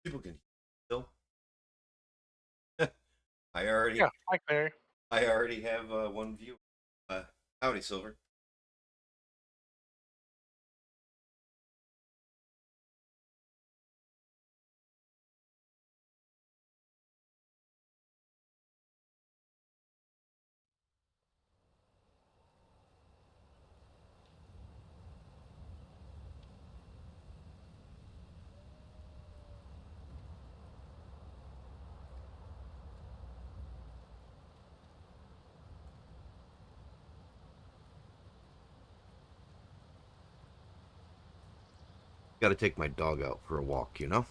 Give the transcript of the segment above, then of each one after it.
People can still. I already, Yeah, hi Claire. I already have one view. Uh, Howdy, Silver. Got to take my dog out for a walk, you know.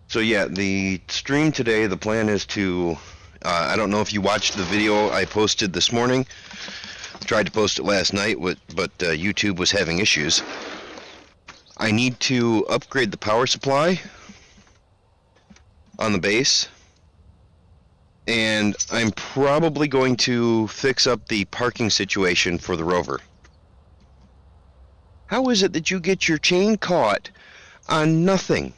So yeah, the stream today. The plan is to. I don't know if you watched the video I posted this morning. Tried to post it last night, but YouTube was having issues. I need to upgrade the power supply on the base, and I'm probably going to fix up the parking situation for the Rover. How is it that you get your chain caught on nothing?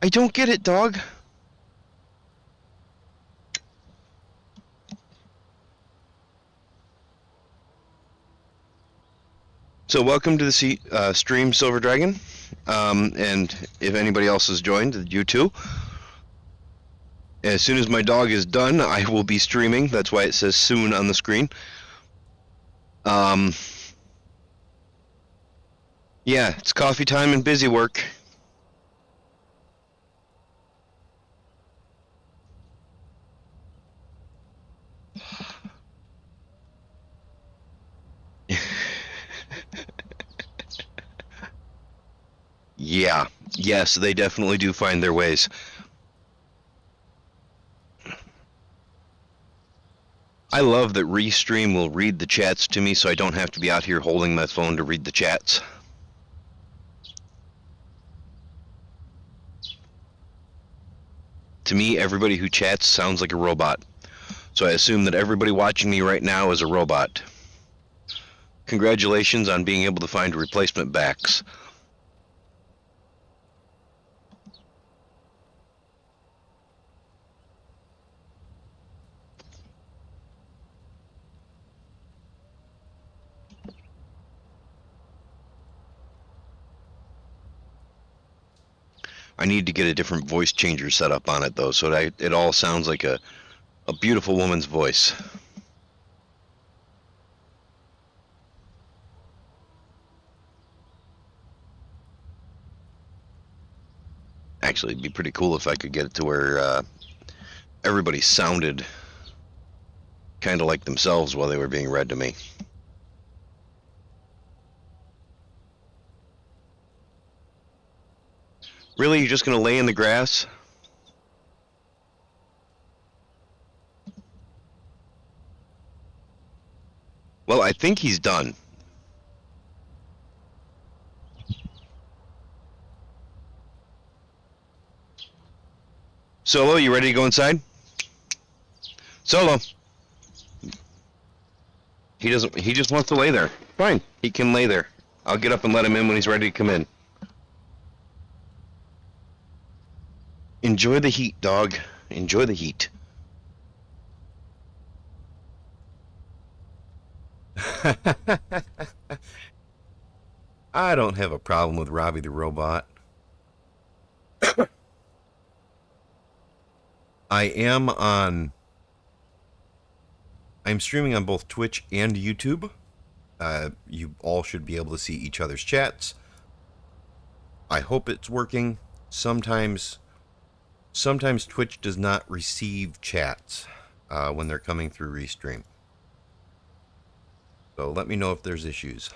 I don't get it, dog. So welcome to the stream, Silver Dragon. And if anybody else has joined, you too. As soon as my dog is done, I will be streaming. That's why it says soon on the screen. Um, yeah, it's coffee time and busy work. Yeah, yes, they definitely do find their ways. I love that Restream will read the chats to me so I don't have to be out here holding my phone to read the chats. To me, everybody who chats sounds like a robot. So I assume that everybody watching me right now is a robot. Congratulations on being able to find replacement backs. I need to get a different voice changer set up on it though, so that it all sounds like a beautiful woman's voice. Actually, it'd be pretty cool if I could get it to where everybody sounded kind of like themselves while they were being read to me. Really, you're just gonna lay in the grass? Well, I think he's done. Solo, you ready to go inside? Solo. He doesn't. He just wants to lay there. Fine. He can lay there. I'll get up and let him in when he's ready to come in. Enjoy the heat, dog. Enjoy the heat. I don't have a problem with Robbie the Robot. I'm streaming on both Twitch and YouTube. You all should be able to see each other's chats. I hope it's working. Sometimes Twitch does not receive chats when they're coming through Restream. So let me know if there's issues.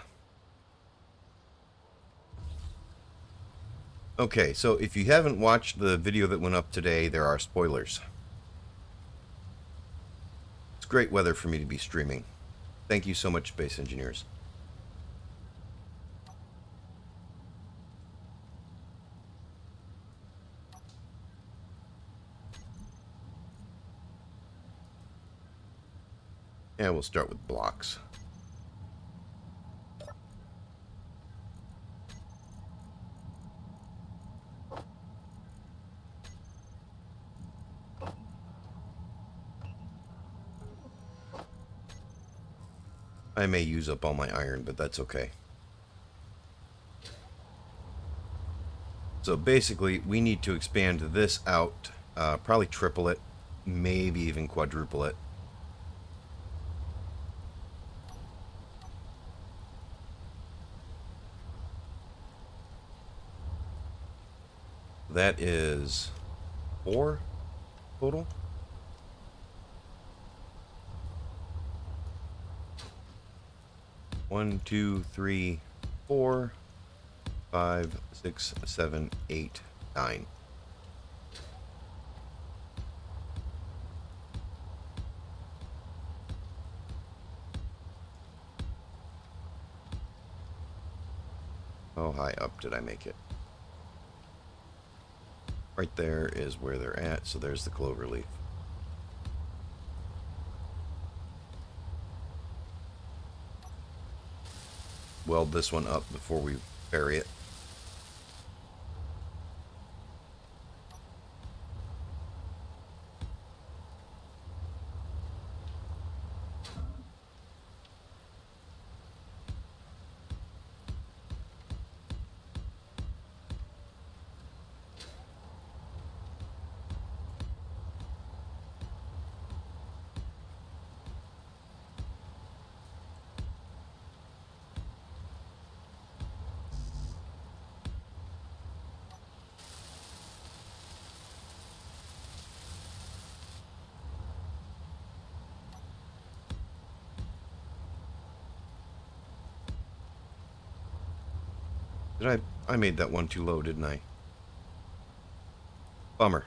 Okay, so if you haven't watched the video that went up today, there are spoilers. It's great weather for me to be streaming. Thank you so much, Space Engineers. And we'll start with blocks. I may use up all my iron, but that's okay. So basically, we need to expand this out, probably triple it, maybe even quadruple it. That is 4 total. One, two, three, 4, 5, 6, 7, 8, 9. How high up did I make it? Right there is where they're at, so there's the clover leaf. Weld this one up before we bury it. I made that one too low, didn't I? Bummer.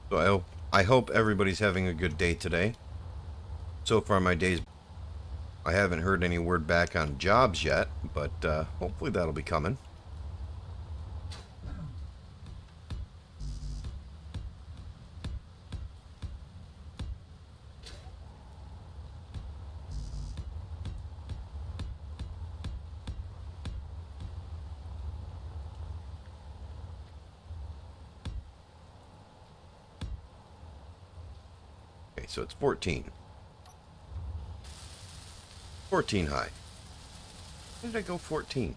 So I hope everybody's having a good day today. So far my day's... I haven't heard any word back on jobs yet, but hopefully that'll be coming. Okay, so it's 14. 14 high. Why did I go 14?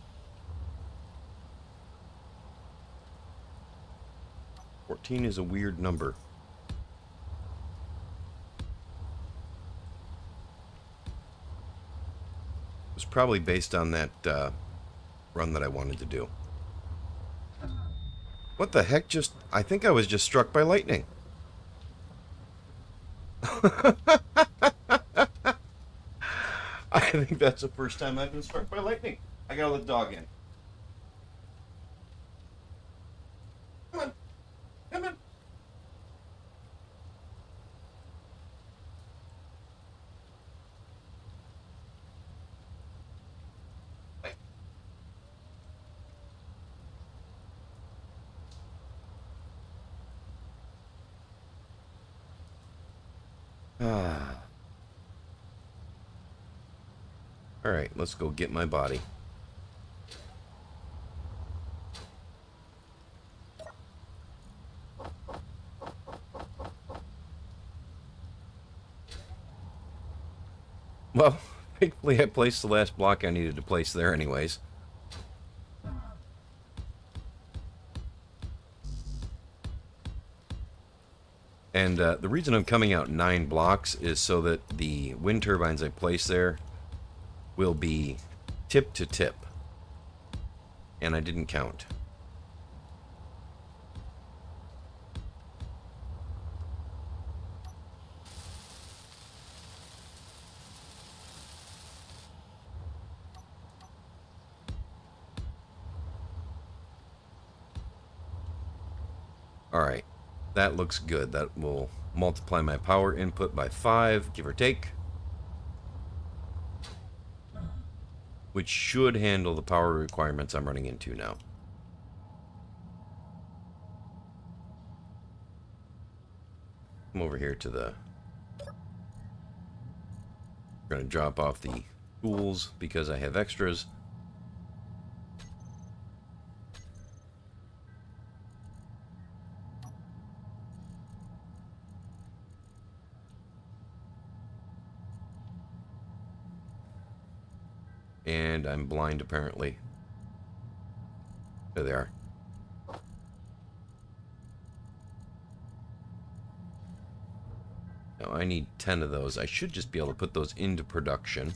14 is a weird number. It was probably based on that run that I wanted to do. What the heck just... I think I was just struck by lightning. I think that's the first time I've been struck by lightning. I gotta let the dog in. Come on. Come on. Wait. Ah. Alright, let's go get my body. Well, thankfully I placed the last block I needed to place there anyways. And the reason I'm coming out 9 blocks is so that the wind turbines I place there will be tip to tip. And I didn't count. Alright, that looks good. That will multiply my power input by 5, give or take, which should handle the power requirements I'm running into now. Come over here to the... We're going to drop off the tools because I have extras. And I'm blind, apparently. There they are. Now I need 10 of those. I should just be able to put those into production.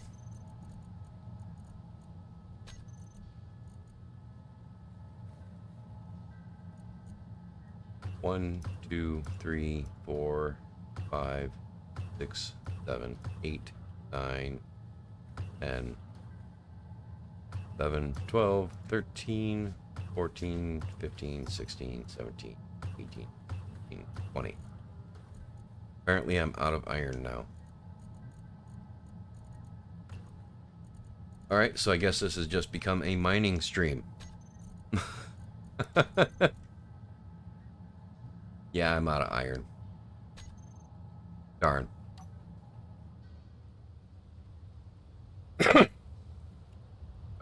One, two, three, 4, 5, 6, 7, 8, 9, 10, 11, 12, 13, 14, 15, 16, 17, 18, 19, 20. Apparently I'm out of iron now. Alright, so I guess this has just become a mining stream. Yeah, I'm out of iron. Darn.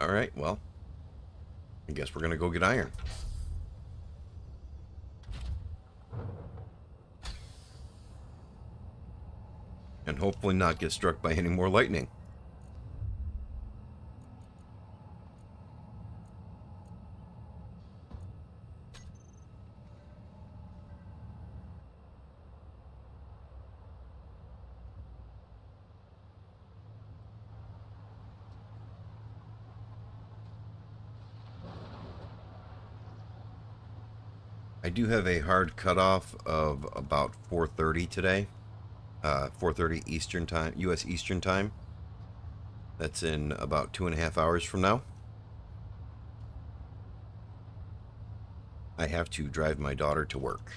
Alright, well, I guess we're gonna go get iron. And hopefully not get struck by any more lightning. I do have a hard cutoff of about 4:30 today. 4:30 Eastern Time, U.S. Eastern Time. That's in about 2.5 hours from now. I have to drive my daughter to work.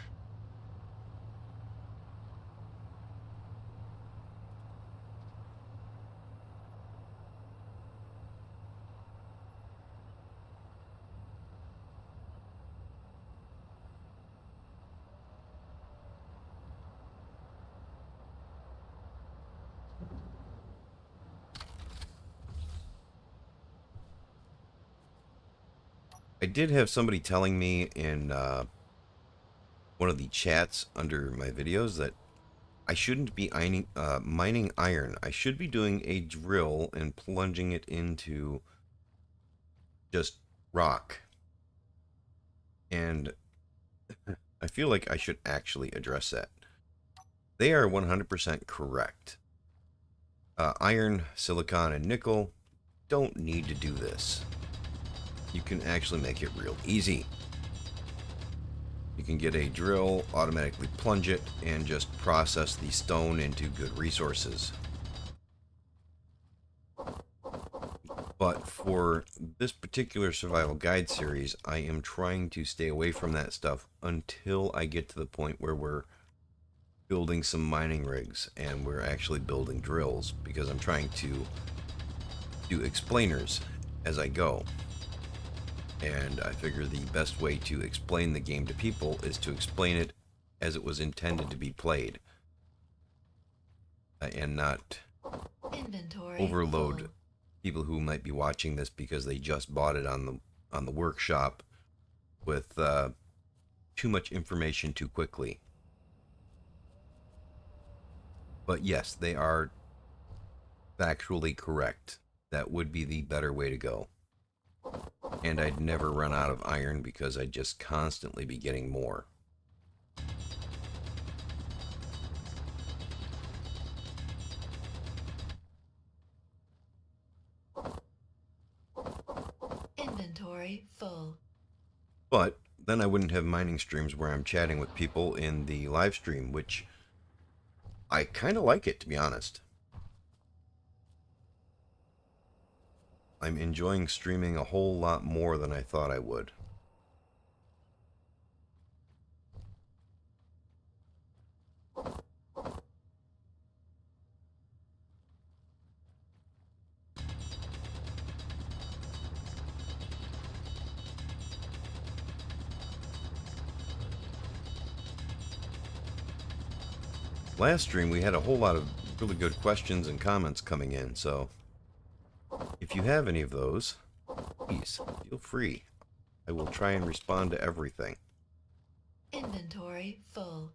I did have somebody telling me in one of the chats under my videos that I shouldn't be mining iron. I should be doing a drill and plunging it into just rock. And I feel like I should actually address that. They are 100% correct. Iron, silicon, and nickel don't need to do this. You can actually make it real easy. You can get a drill, automatically plunge it, and just process the stone into good resources. But for this particular survival guide series, I am trying to stay away from that stuff until I get to the point where we're building some mining rigs and we're actually building drills, because I'm trying to do explainers as I go. And I figure the best way to explain the game to people is to explain it as it was intended to be played, and not overload people who might be watching this because they just bought it on the workshop with too much information too quickly. But yes, they are factually correct. That would be the better way to go. And I'd never run out of iron because I'd just constantly be getting more. Inventory full. But then I wouldn't have mining streams where I'm chatting with people in the live stream, which I kind of like it, to be honest. I'm enjoying streaming a whole lot more than I thought I would. last stream we had a whole lot of really good questions and comments coming in, so if you have any of those, please feel free. I will try and respond to everything. Inventory full.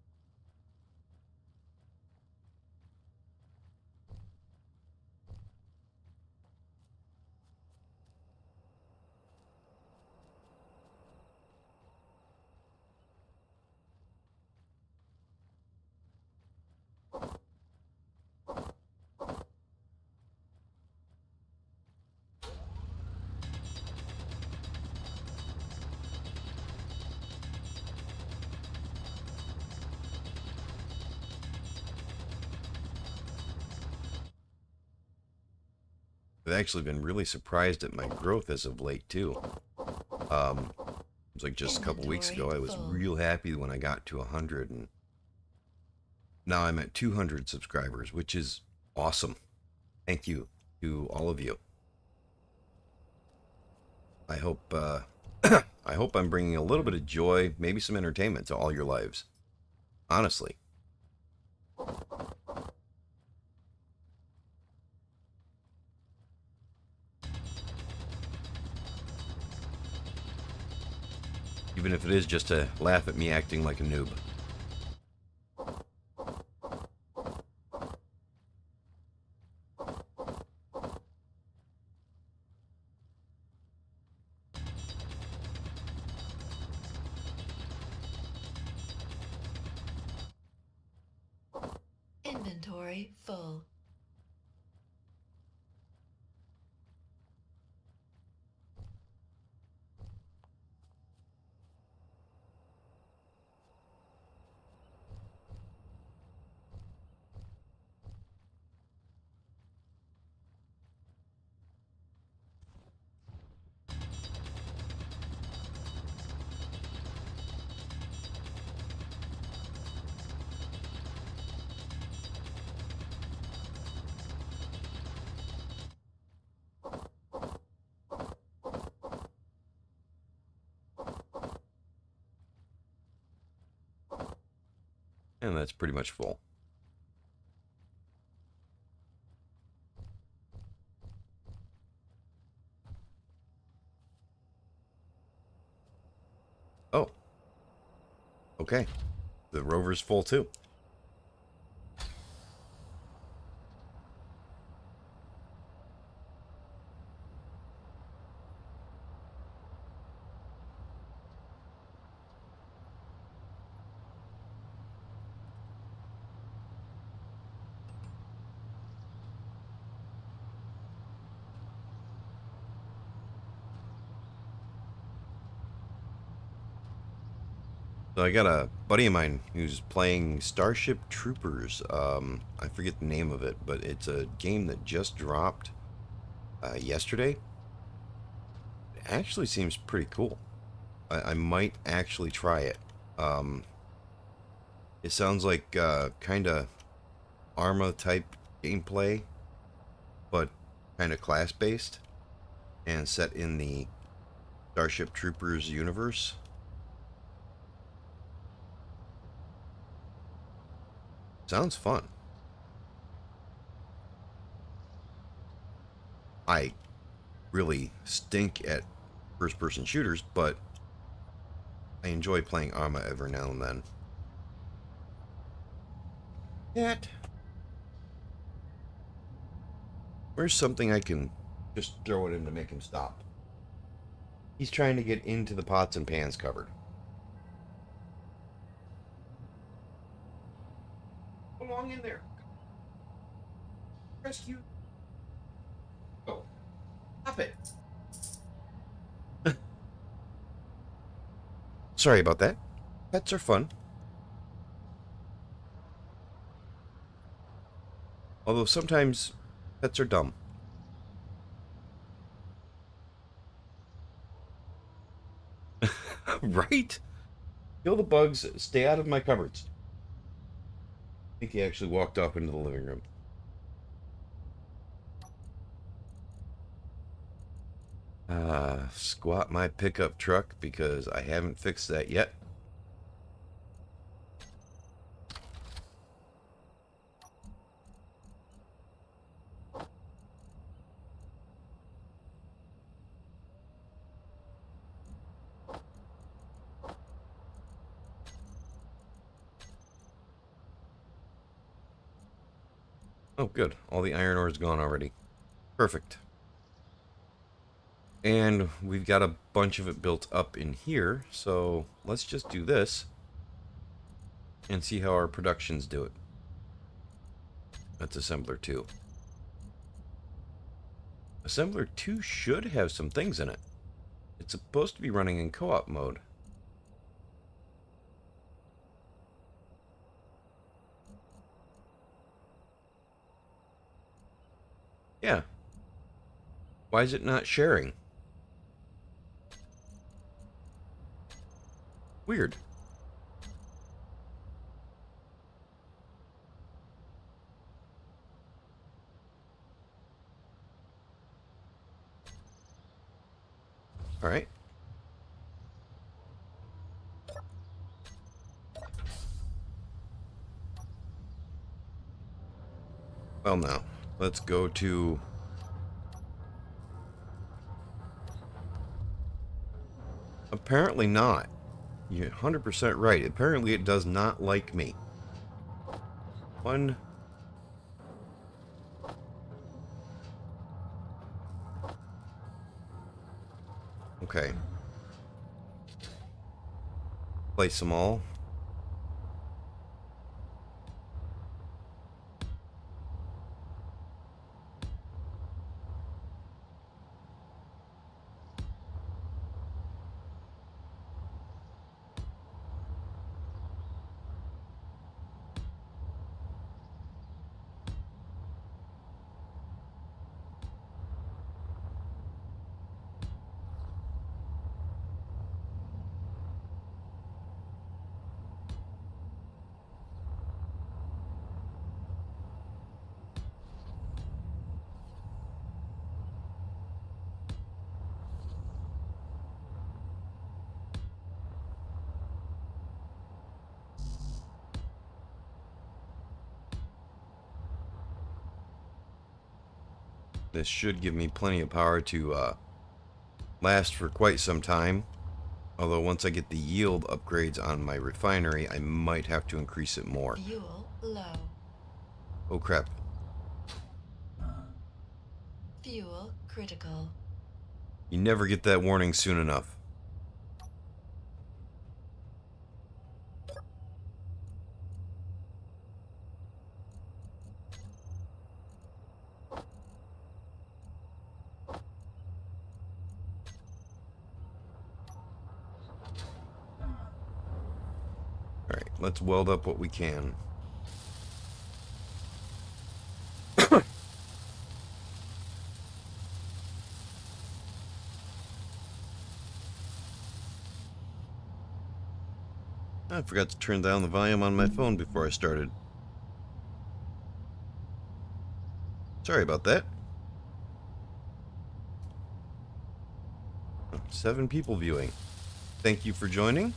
I've actually been really surprised at my growth as of late too. It was like just a couple weeks ago I was real happy when I got to 100, and now I'm at 200 subscribers, which is awesome. Thank you to all of you. I hope I hope I'm bringing a little bit of joy, maybe some entertainment to all your lives. Honestly. Even if it is just to laugh at me acting like a noob. Inventory full. And that's pretty much full. Oh. Okay. The rover's full too. So I got a buddy of mine who's playing Starship Troopers. I forget the name of it, but it's a game that just dropped yesterday. It actually seems pretty cool. I might actually try it. It sounds like kind of Arma type gameplay, but kind of class-based and set in the Starship Troopers universe. Sounds fun. I really stink at first-person shooters, but I enjoy playing Arma every now and then. Cat. Where's something I can just throw at him to make him stop? He's trying to get into the pots and pans cupboard. Come along in there. Rescue. Oh. Stop it. Sorry about that. Pets are fun. Although sometimes pets are dumb. Right? Kill the bugs, stay out of my cupboards. I think he actually walked off into the living room. Squat my pickup truck because I haven't fixed that yet. Oh, good. All the iron ore is gone already. Perfect. And we've got a bunch of it built up in here, so let's just do this and see how our productions do it. That's Assembler 2. Assembler 2 should have some things in it. It's supposed to be running in co-op mode. Yeah. Why is it not sharing? Weird. All right. Well, now, let's go to... Apparently not. You're 100% right. Apparently it does not like me. One... Okay. Place them all. This should give me plenty of power to last for quite some time. Although once I get the yield upgrades on my refinery, I might have to increase it more. Fuel low. Oh crap. Fuel critical. You never get that warning soon enough. Alright, let's weld up what we can. I forgot to turn down the volume on my phone before I started. Sorry about that. 7 people viewing. Thank you for joining.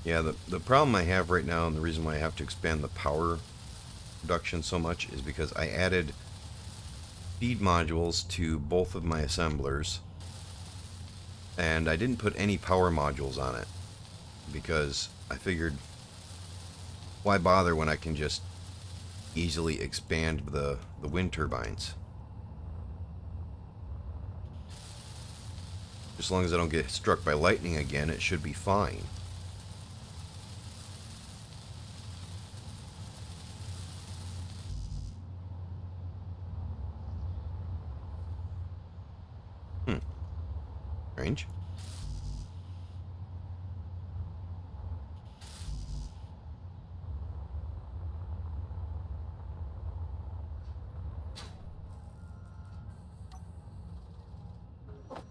Yeah, the problem I have right now, and the reason why I have to expand the power production so much, is because I added feed modules to both of my assemblers, and I didn't put any power modules on it, because I figured, why bother when I can just easily expand the wind turbines? As long as I don't get struck by lightning again, it should be fine. Strange.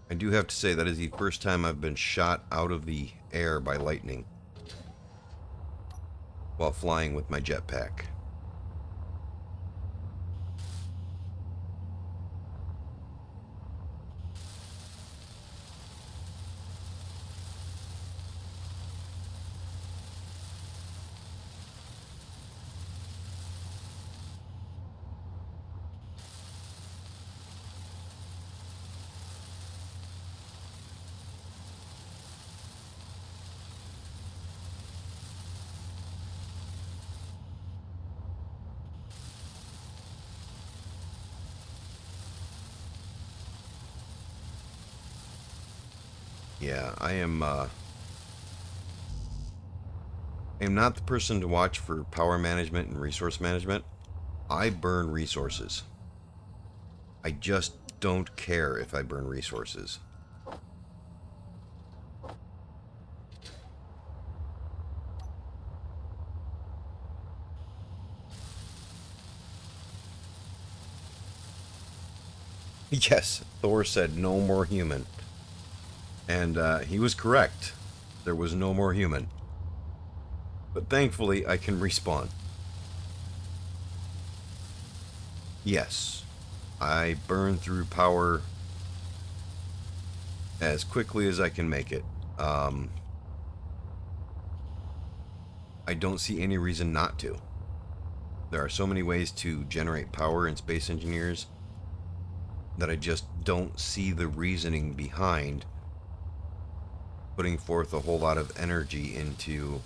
I do have to say that is the first time I've been shot out of the air by lightning while flying with my jetpack. Yeah, I am not the person to watch for power management and resource management. I burn resources. I just don't care if I burn resources. Yes, Thor said no more human. And he was correct. There was no more human. But thankfully, I can respawn. Yes, I burn through power as quickly as I can make it. I don't see any reason not to. There are so many ways to generate power in Space Engineers that I just don't see the reasoning behind putting forth a whole lot of energy into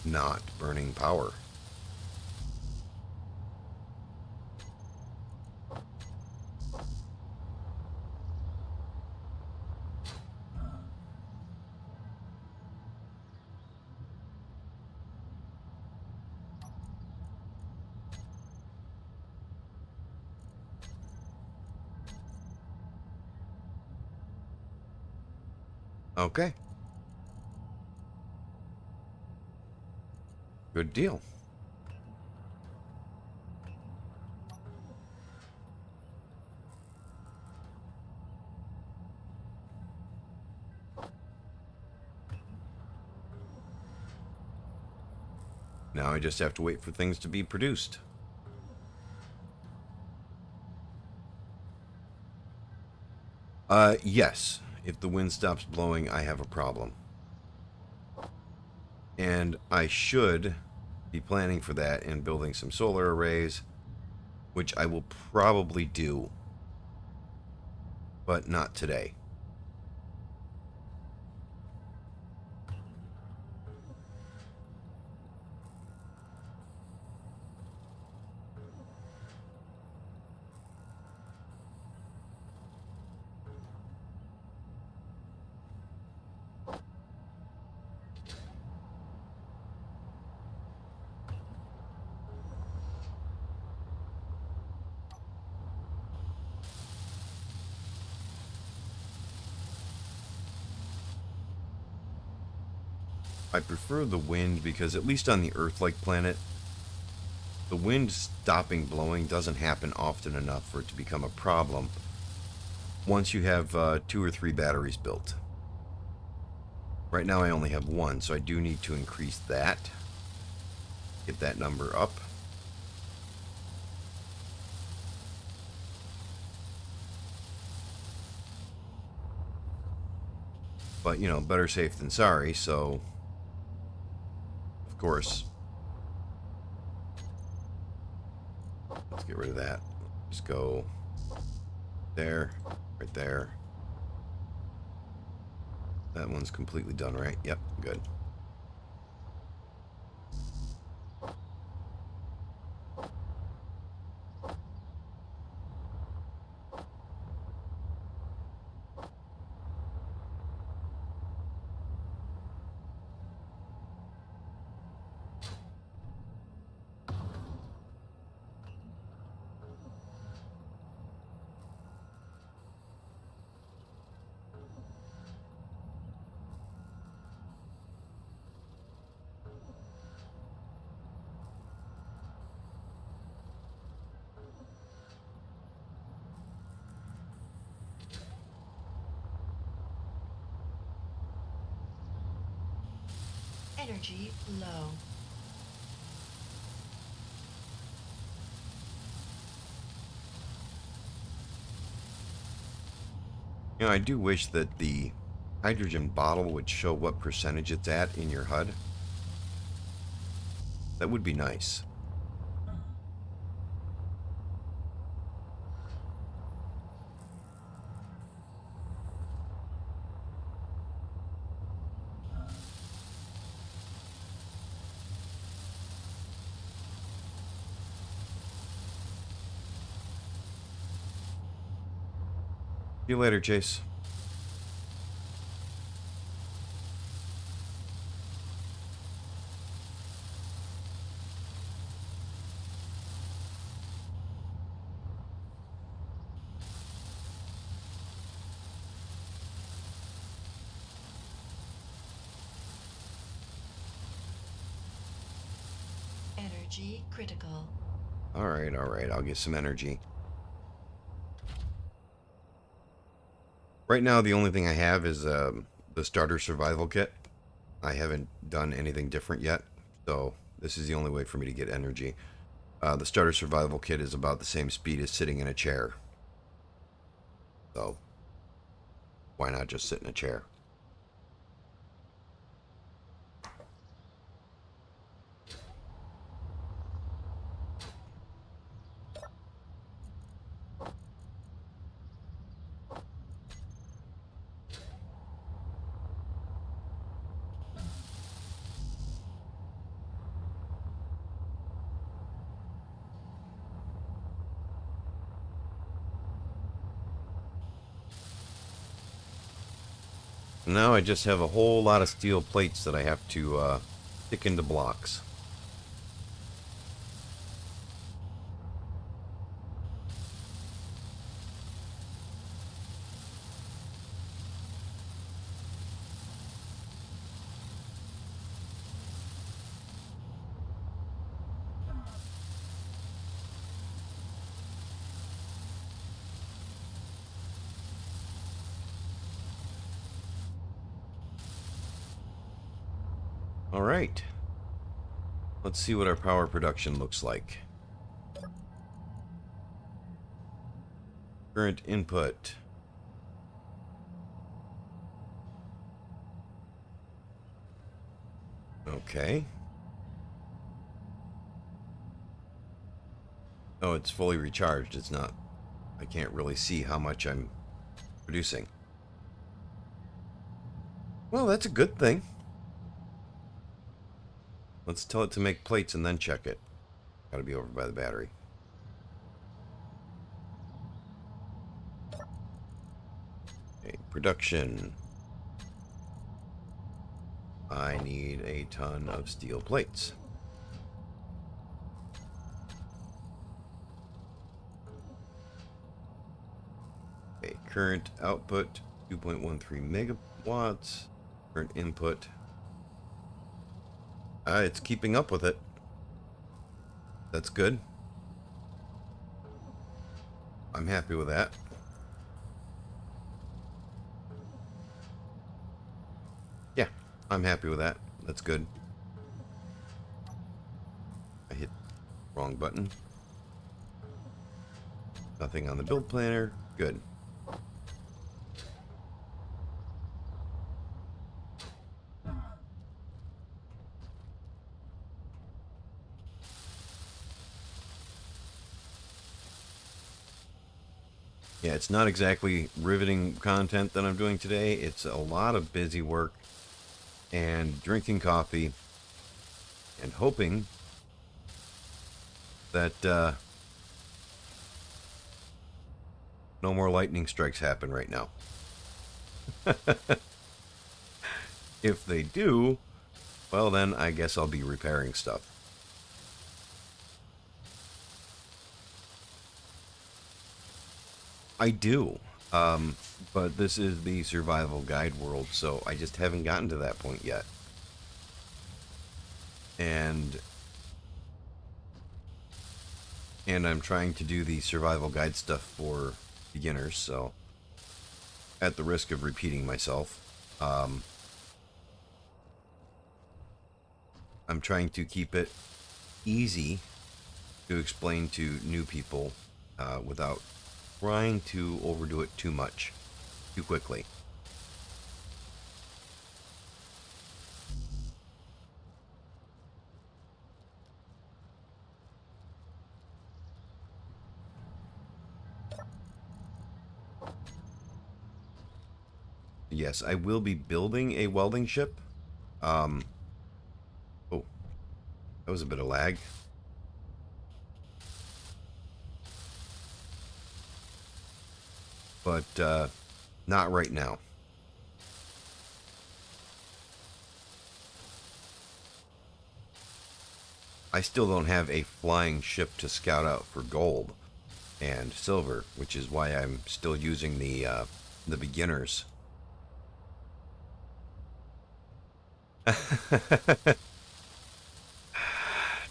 not burning power. Okay. Good deal. Now I just have to wait for things to be produced. Yes. If the wind stops blowing, I have a problem. And I should be planning for that and building some solar arrays, which I will probably do, but not today. I prefer the wind because, at least on the Earth-like planet, the wind stopping blowing doesn't happen often enough for it to become a problem once you have 2 or 3 batteries built. Right now I only have 1, so I do need to increase that. Get that number up. But, you know, better safe than sorry, so of course, let's get rid of that. Just go there, right there. That one's completely done, right? Yep, good. Energy low. You know, I do wish that the hydrogen bottle would show what percentage it's at in your HUD. That would be nice. See you later, Chase. Energy critical. All right, all right. I'll get some energy. Right now, the only thing I have is the starter survival kit. I haven't done anything different yet, so this is the only way for me to get energy. The starter survival kit is about the same speed as sitting in a chair. So, why not just sit in a chair? Now I just have a whole lot of steel plates that I have to stick into blocks. All right. Let's see what our power production looks like. Current input. Okay. Oh, it's fully recharged. It's not. I can't really see how much I'm producing. Well, that's a good thing. Let's tell it to make plates and then check it. Gotta be over by the battery. Okay, production. I need a ton of steel plates. Okay, current output 2.13 megawatts. Current input. It's keeping up with it. That's good. I'm happy with that. Yeah, I'm happy with that. That's good. I hit wrong button. Nothing on the build planner. Good. Yeah, it's not exactly riveting content that I'm doing today. It's a lot of busy work and drinking coffee and hoping that no more lightning strikes happen right now. If they do, well then I guess I'll be repairing stuff. I do. But this is the survival guide world, so I just haven't gotten to that point yet. And I'm trying to do the survival guide stuff for beginners, so at the risk of repeating myself, I'm trying to keep it easy to explain to new people without trying to overdo it too much, too quickly. Yes, I will be building a welding ship. Oh, that was a bit of lag. But not right now. I still don't have a flying ship to scout out for gold and silver, which is why I'm still using the beginners.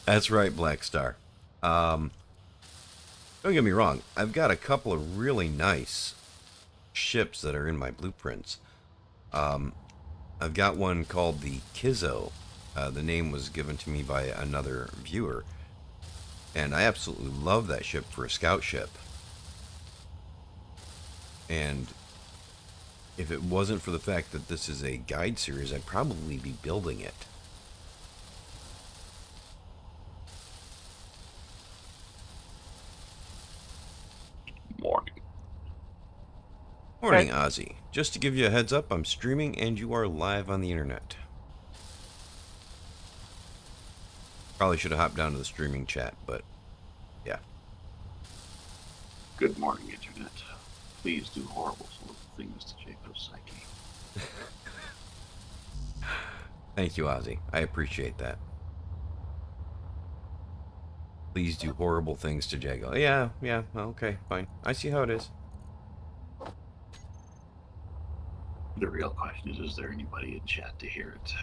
That's right, Black Star. Don't get me wrong. I've got a couple of really nice ships that are in my blueprints. I've got one called the Kizzo. The name was given to me by another viewer. And I absolutely love that ship for a scout ship. And if it wasn't for the fact that this is a guide series, I'd probably be building it. Morning. Morning, Ozzy. Just to give you a heads up, I'm streaming and you are live on the internet. Probably should have hopped down to the streaming chat, but yeah. Good morning, Internet. Please do horrible things to Jacob's psyche. Thank you, Ozzy. I appreciate that. Please do horrible things to Jago. Yeah, okay, fine. I see how it is. The real question is there anybody in chat to hear it?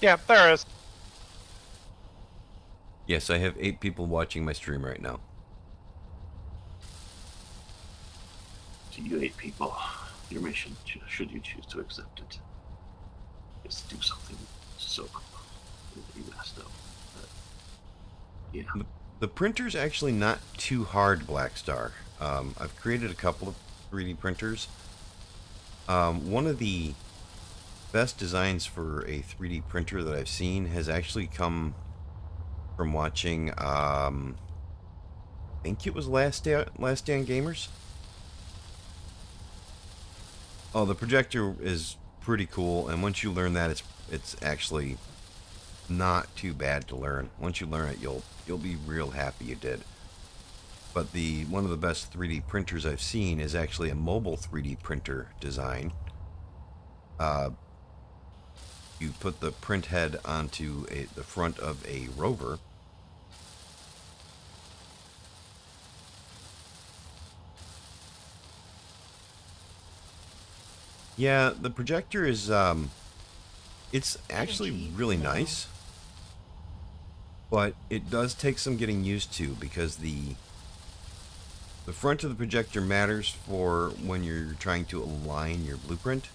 Yeah, there is. Yes, I have 8 people watching my stream right now. To you 8 people, your mission, should you choose to accept it, is to do something so cool that you messed up. But, yeah. The printer's actually not too hard, Black Star. I've created a couple of 3D printers. One of the best designs for a 3D printer that I've seen has actually come from watching, I think it was Last Stand Gamers. Oh, the projector is pretty cool, and once you learn that, it's actually not too bad to learn. Once you learn it, you'll be real happy you did. But one of the best 3D printers I've seen is actually a mobile 3D printer design. You put the print head onto the front of a rover. Yeah, the projector is it's actually really nice, but it does take some getting used to because the front of the projector matters for when you're trying to align your blueprint,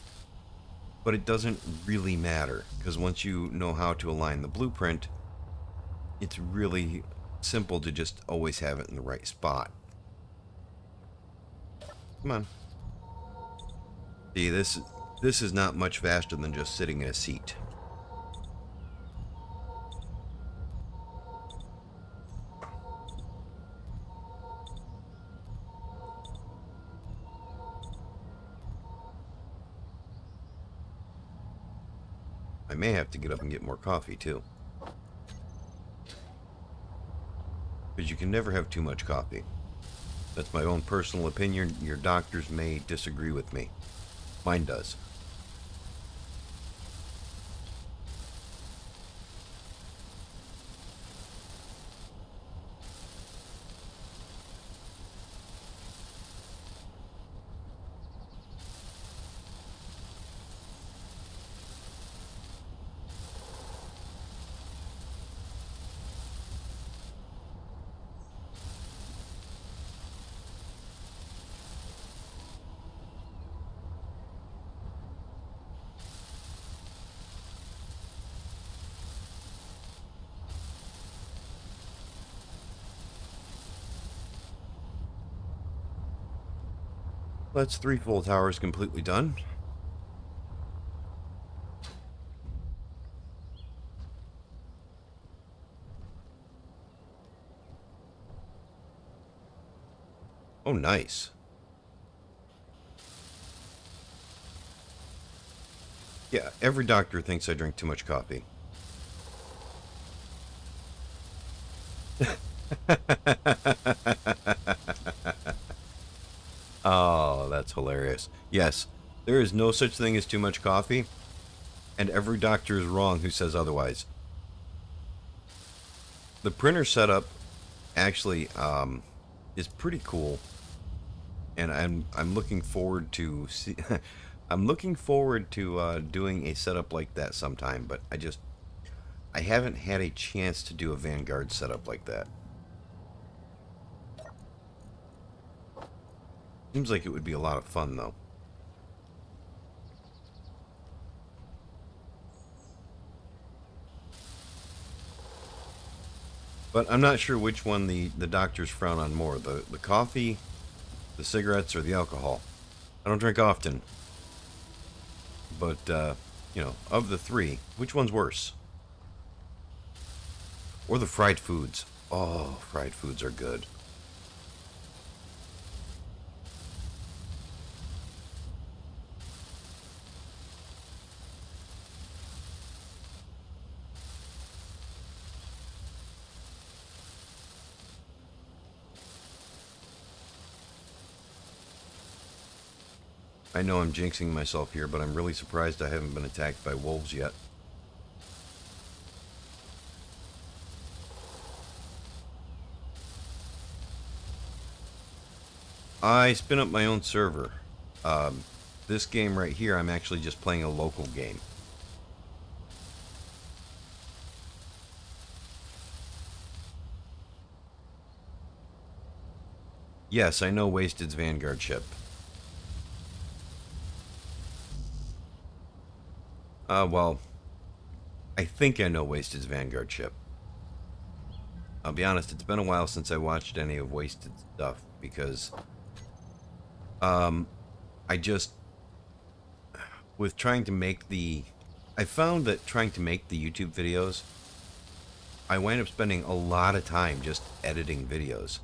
but it doesn't really matter because once you know how to align the blueprint, it's really simple to just always have it in the right spot. Come on. See, this is not much faster than just sitting in a seat. I may have to get up and get more coffee, too. Because you can never have too much coffee. That's my own personal opinion. Your doctors may disagree with me. Mine does. That's 3 full towers completely done. Oh, nice. Yeah, every doctor thinks I drink too much coffee. Oh, that's hilarious. Yes, there is no such thing as too much coffee, and every doctor is wrong who says otherwise. The printer setup actually is pretty cool, and I'm looking forward to see. I'm looking forward to doing a setup like that sometime, but I haven't had a chance to do a Vanguard setup like that. Seems like it would be a lot of fun, though. But I'm not sure which one the doctors frown on more, the coffee, the cigarettes, or the alcohol. I don't drink often. But, you know, of the three, which one's worse? Or the fried foods. Oh, fried foods are good. I know I'm jinxing myself here, but I'm really surprised I haven't been attacked by wolves yet. I spin up my own server. This game right here, I'm actually just playing a local game. Yes, I know Wasted's Vanguard ship. Well, I think I know Wasted's Vanguard ship. I'll be honest, it's been a while since I watched any of Wasted's stuff, because, I just, with trying to make I found that trying to make the YouTube videos, I wind up spending a lot of time just editing videos,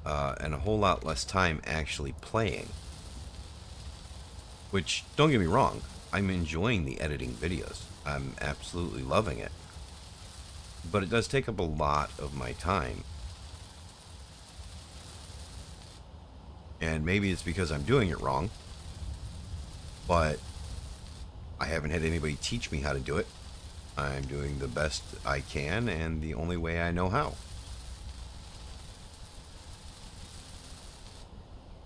and a whole lot less time actually playing. Which, don't get me wrong, I'm enjoying the editing videos. I'm absolutely loving it. But it does take up a lot of my time. And maybe it's because I'm doing it wrong, but I haven't had anybody teach me how to do it. I'm doing the best I can and the only way I know how.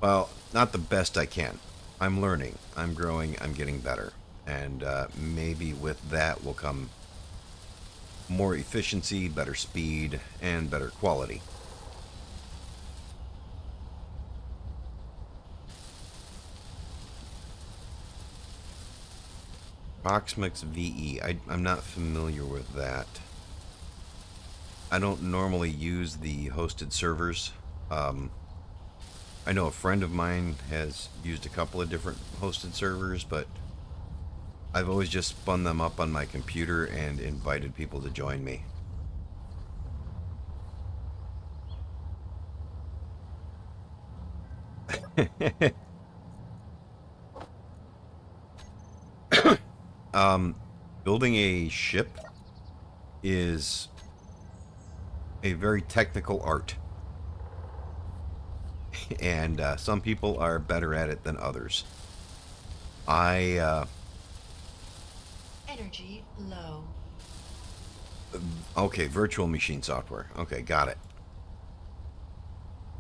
Well, not the best I can. I'm learning, I'm growing, I'm getting better. And maybe with that will come more efficiency, better speed, and better quality. Proxmix VE. I'm not familiar with that. I don't normally use the hosted servers. I know a friend of mine has used a couple of different hosted servers, but I've always just spun them up on my computer and invited people to join me. Building a ship is a very technical art. And some people are better at it than others. Energy low. Okay, virtual machine software. Okay, got it.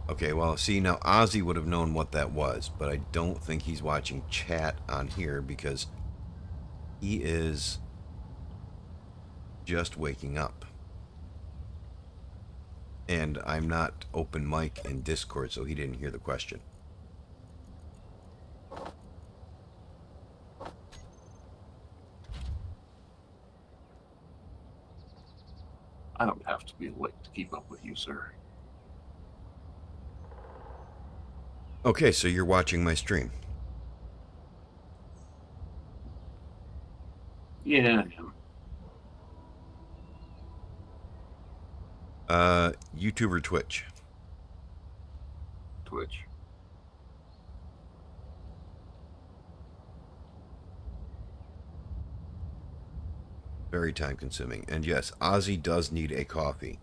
Okay, well, see, now Ozzy would have known what that was, but I don't think he's watching chat on here because he is just waking up. And I'm not open mic in Discord, so he didn't hear the question. I don't have to be awake to keep up with you, sir. Okay, so you're watching my stream. Yeah, I am. YouTube or Twitch? Twitch. Very time consuming. And yes, Ozzy does need a coffee.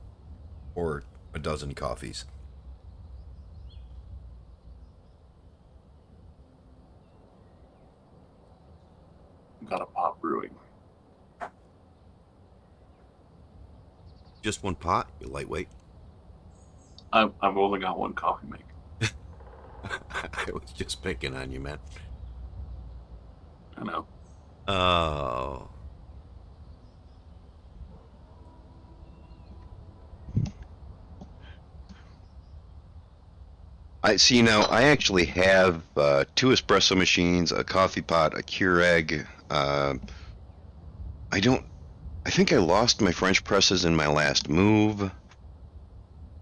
Or a dozen coffees. Got a pot brewing. Just one pot? You're lightweight. I've only got one coffee make. I was just picking on you, man. I know. Oh. I see now. I actually have 2 espresso machines, a coffee pot, a Keurig. I think I lost my French presses in my last move.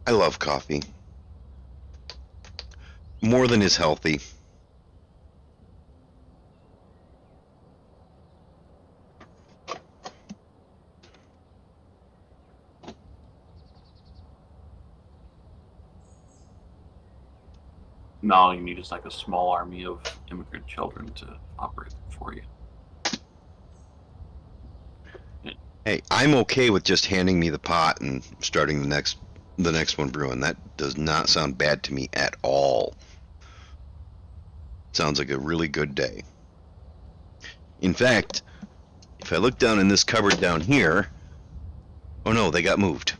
I love coffee. More than is healthy. Now all you need is like a small army of immigrant children to operate it for you. Hey, I'm okay with just handing me the pot and starting the next one brewing. That does not sound bad to me at all. Sounds like a really good day. In fact, if I look down in this cupboard down here, oh no, they got moved.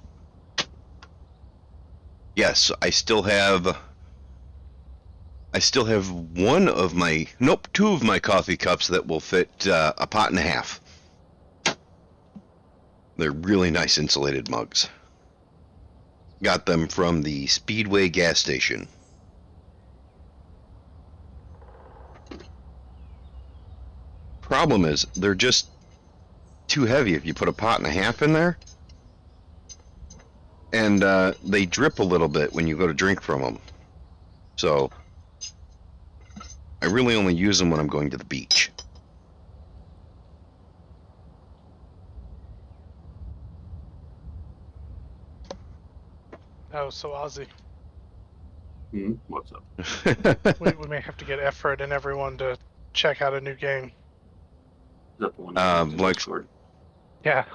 Yes, I still have two of my coffee cups that will fit a pot and a half. They're really nice insulated mugs. Got them from the Speedway gas station. Problem is, they're just too heavy if you put a pot and a half in there. And they drip a little bit when you go to drink from them. So, I really only use them when I'm going to the beach. Oh, so Ozzy, What's up? we may have to get effort and everyone to check out a new game. Is that the one you Black- Discord? Yeah,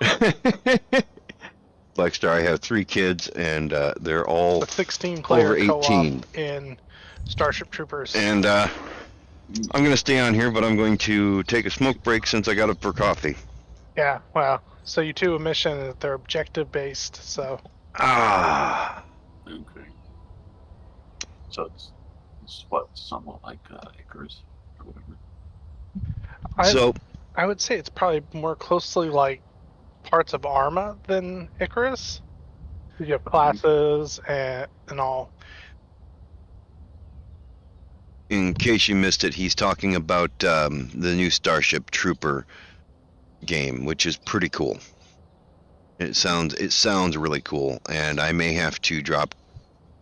Blackstar, I have 3 kids, and they're all the 16-player over 18. co-op in Starship Troopers. And I'm going to stay on here, but I'm going to take a smoke break since I got up for coffee. Yeah, well, so you two a mission, they're objective based, so Ah. Okay. So it's what, somewhat like Icarus or whatever. So, I would say it's probably more closely like parts of Arma than Icarus. You have classes and all. in case you missed it, he's talking about the new Starship Trooper game, which is pretty cool. It sounds really cool, and I may have to drop,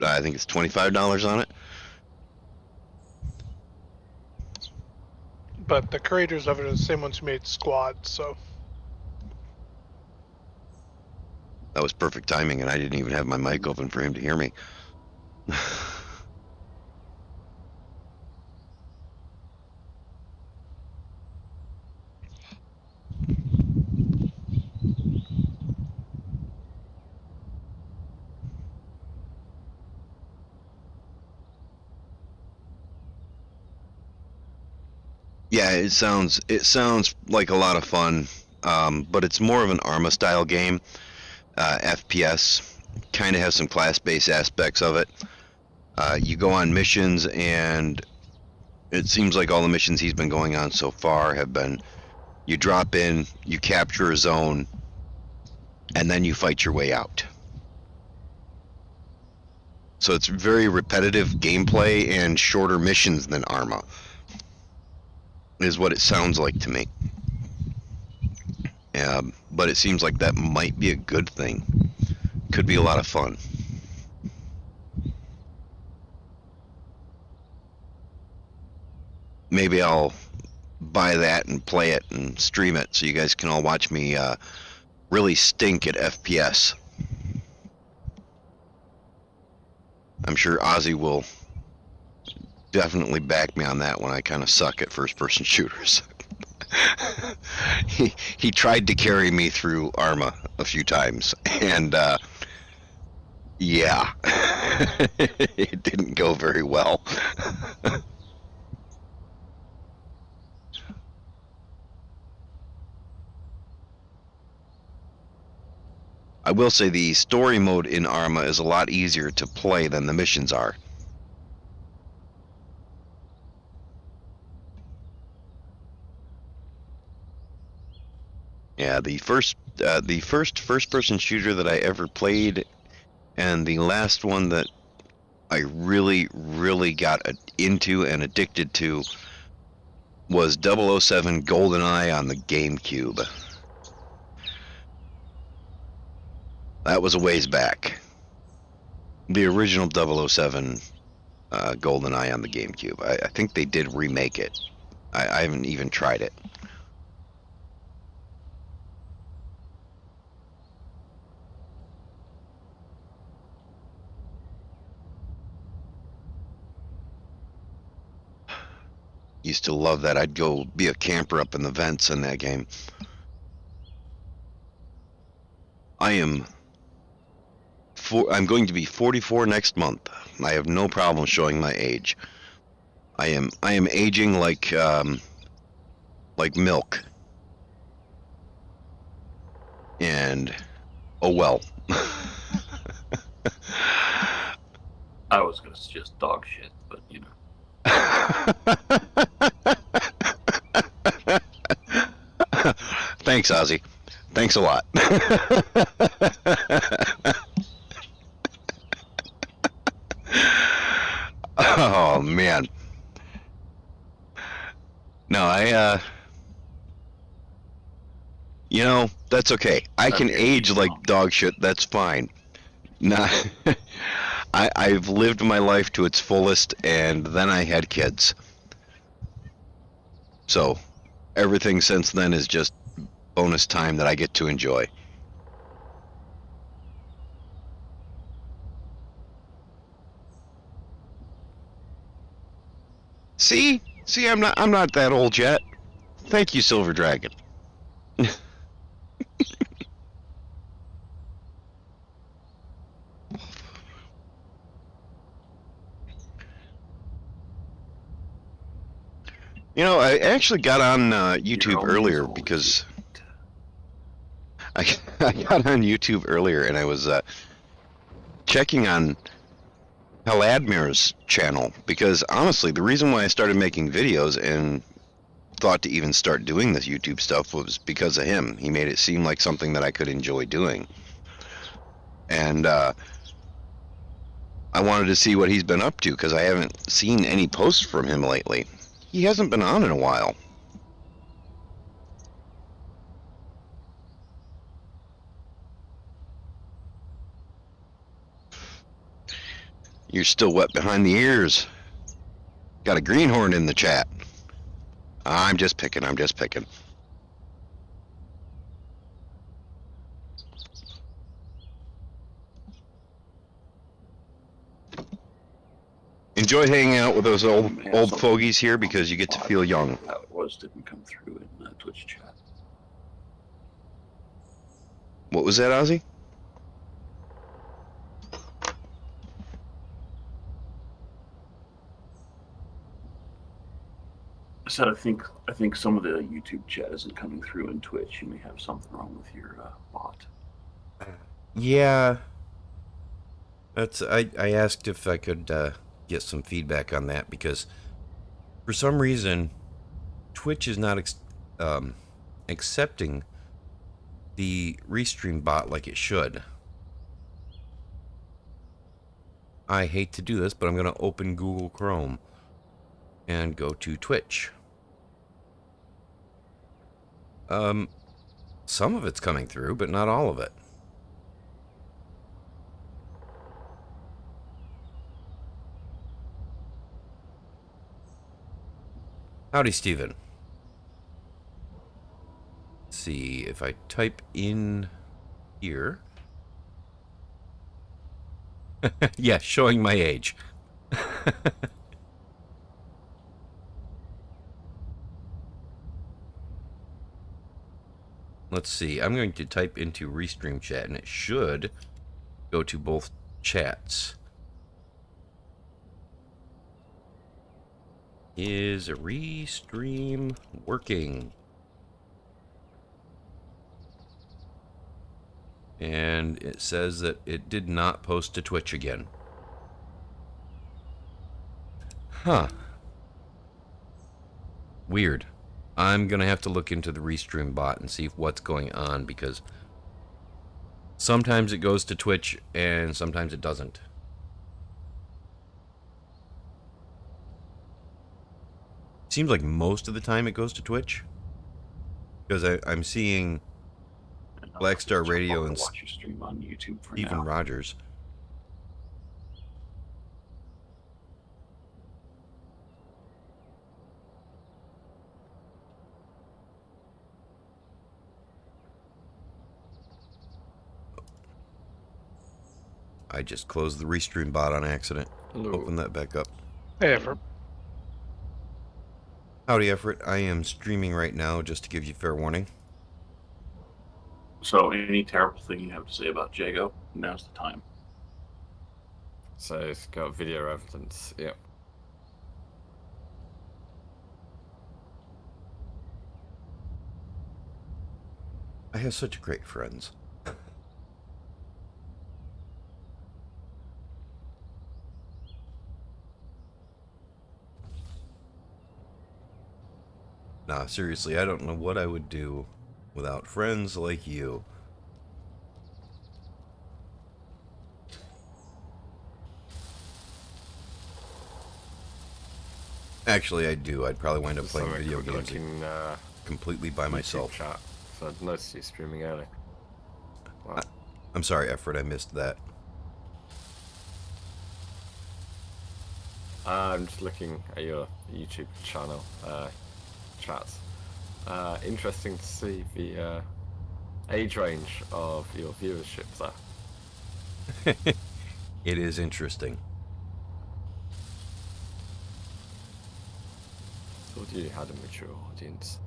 I think it's $25 on it. But the creators of it are the same ones who made Squad, so That was perfect timing, and I didn't even have my mic open for him to hear me. Yeah, it sounds like a lot of fun, but it's more of an Arma style game, FPS. Kind of has some class-based aspects of it. You go on missions, and it seems like all the missions he's been going on so far have been, you drop in, you capture a zone, and then you fight your way out. So it's very repetitive gameplay and shorter missions than Arma, is what it sounds like to me. But it seems like that might be a good thing. Could be a lot of fun. maybe I'll buy that and play it and stream it so you guys can all watch me really stink at FPS. I'm sure Ozzy will definitely back me on that when I kind of suck at first-person shooters. he tried to carry me through Arma a few times, and yeah, it didn't go very well. I will say the story mode in Arma is a lot easier to play than the missions are. Yeah, the first first-person shooter that I ever played, and the last one that I really got into and addicted to was 007 GoldenEye on the GameCube. That was a ways back. The original 007 GoldenEye on the GameCube. I think they did remake it. I haven't even tried it. Used to love that. I'd go be a camper up in the vents in that game. I'm going to be 44 next month. I have no problem showing my age. I am aging like milk. And oh well. I was gonna suggest dog shit, but you know. Thanks, Ozzy. Thanks a lot. Oh man. No, you know, that's okay. I can age like dog shit. That's fine. Nah, I've lived my life to its fullest, and then I had kids. So, everything since then is just bonus time that I get to enjoy. See, I'm not that old yet. Thank you, Silver Dragon. You know, I actually got on YouTube earlier because I got on YouTube earlier and I was checking on Haladmir's channel because honestly, the reason why I started making videos and thought to even start doing this YouTube stuff was because of him. He made it seem like something that I could enjoy doing. And I wanted to see what he's been up to because I haven't seen any posts from him lately. He hasn't been on in a while. You're still wet behind the ears. Got a greenhorn in the chat. I'm just picking. Enjoy hanging out with those old fogies here because you get to feel young. How it was didn't come through in Twitch chat. What was that, Ozzy? I said I think some of the YouTube chat isn't coming through in Twitch. You may have something wrong with your bot. Yeah. That's I asked if I could get some feedback on that because for some reason Twitch is not accepting the Restream bot like it should. I hate to do this, but I'm going to open Google Chrome and go to Twitch. Some of it's coming through, but not all of it. Howdy, Steven. Let's see if I type in here. Yeah, showing my age. Let's see. I'm going to type into Restream chat, and it should go to both chats. Is Restream working? And it says that it did not post to Twitch again. Huh. Weird. I'm gonna have to look into the Restream bot and see what's going on, because sometimes it goes to Twitch and sometimes it doesn't. Seems like most of the time it goes to Twitch, because I'm seeing And I'll Black Star jump Radio over and to watch your stream on YouTube for Stephen now. Rogers. I just closed the Restream bot on accident. Hello. Open that back up. Hey, Everett. Howdy, Everett. I am streaming right now, just to give you fair warning. So, any terrible thing you have to say about Jago, now's the time. So it's got video evidence. Yep. I have such great friends. Nah, seriously, I don't know what I would do without friends like you. Actually, I do. I'd probably wind up Just playing have a video quick games look in, completely by YouTube myself. Chat. So I noticed you streaming early. Wow. I'm sorry, Effort, I missed that. I'm just looking at your YouTube channel chats. Interesting to see the age range of your viewership there. It is interesting. Thought you had a mature audience.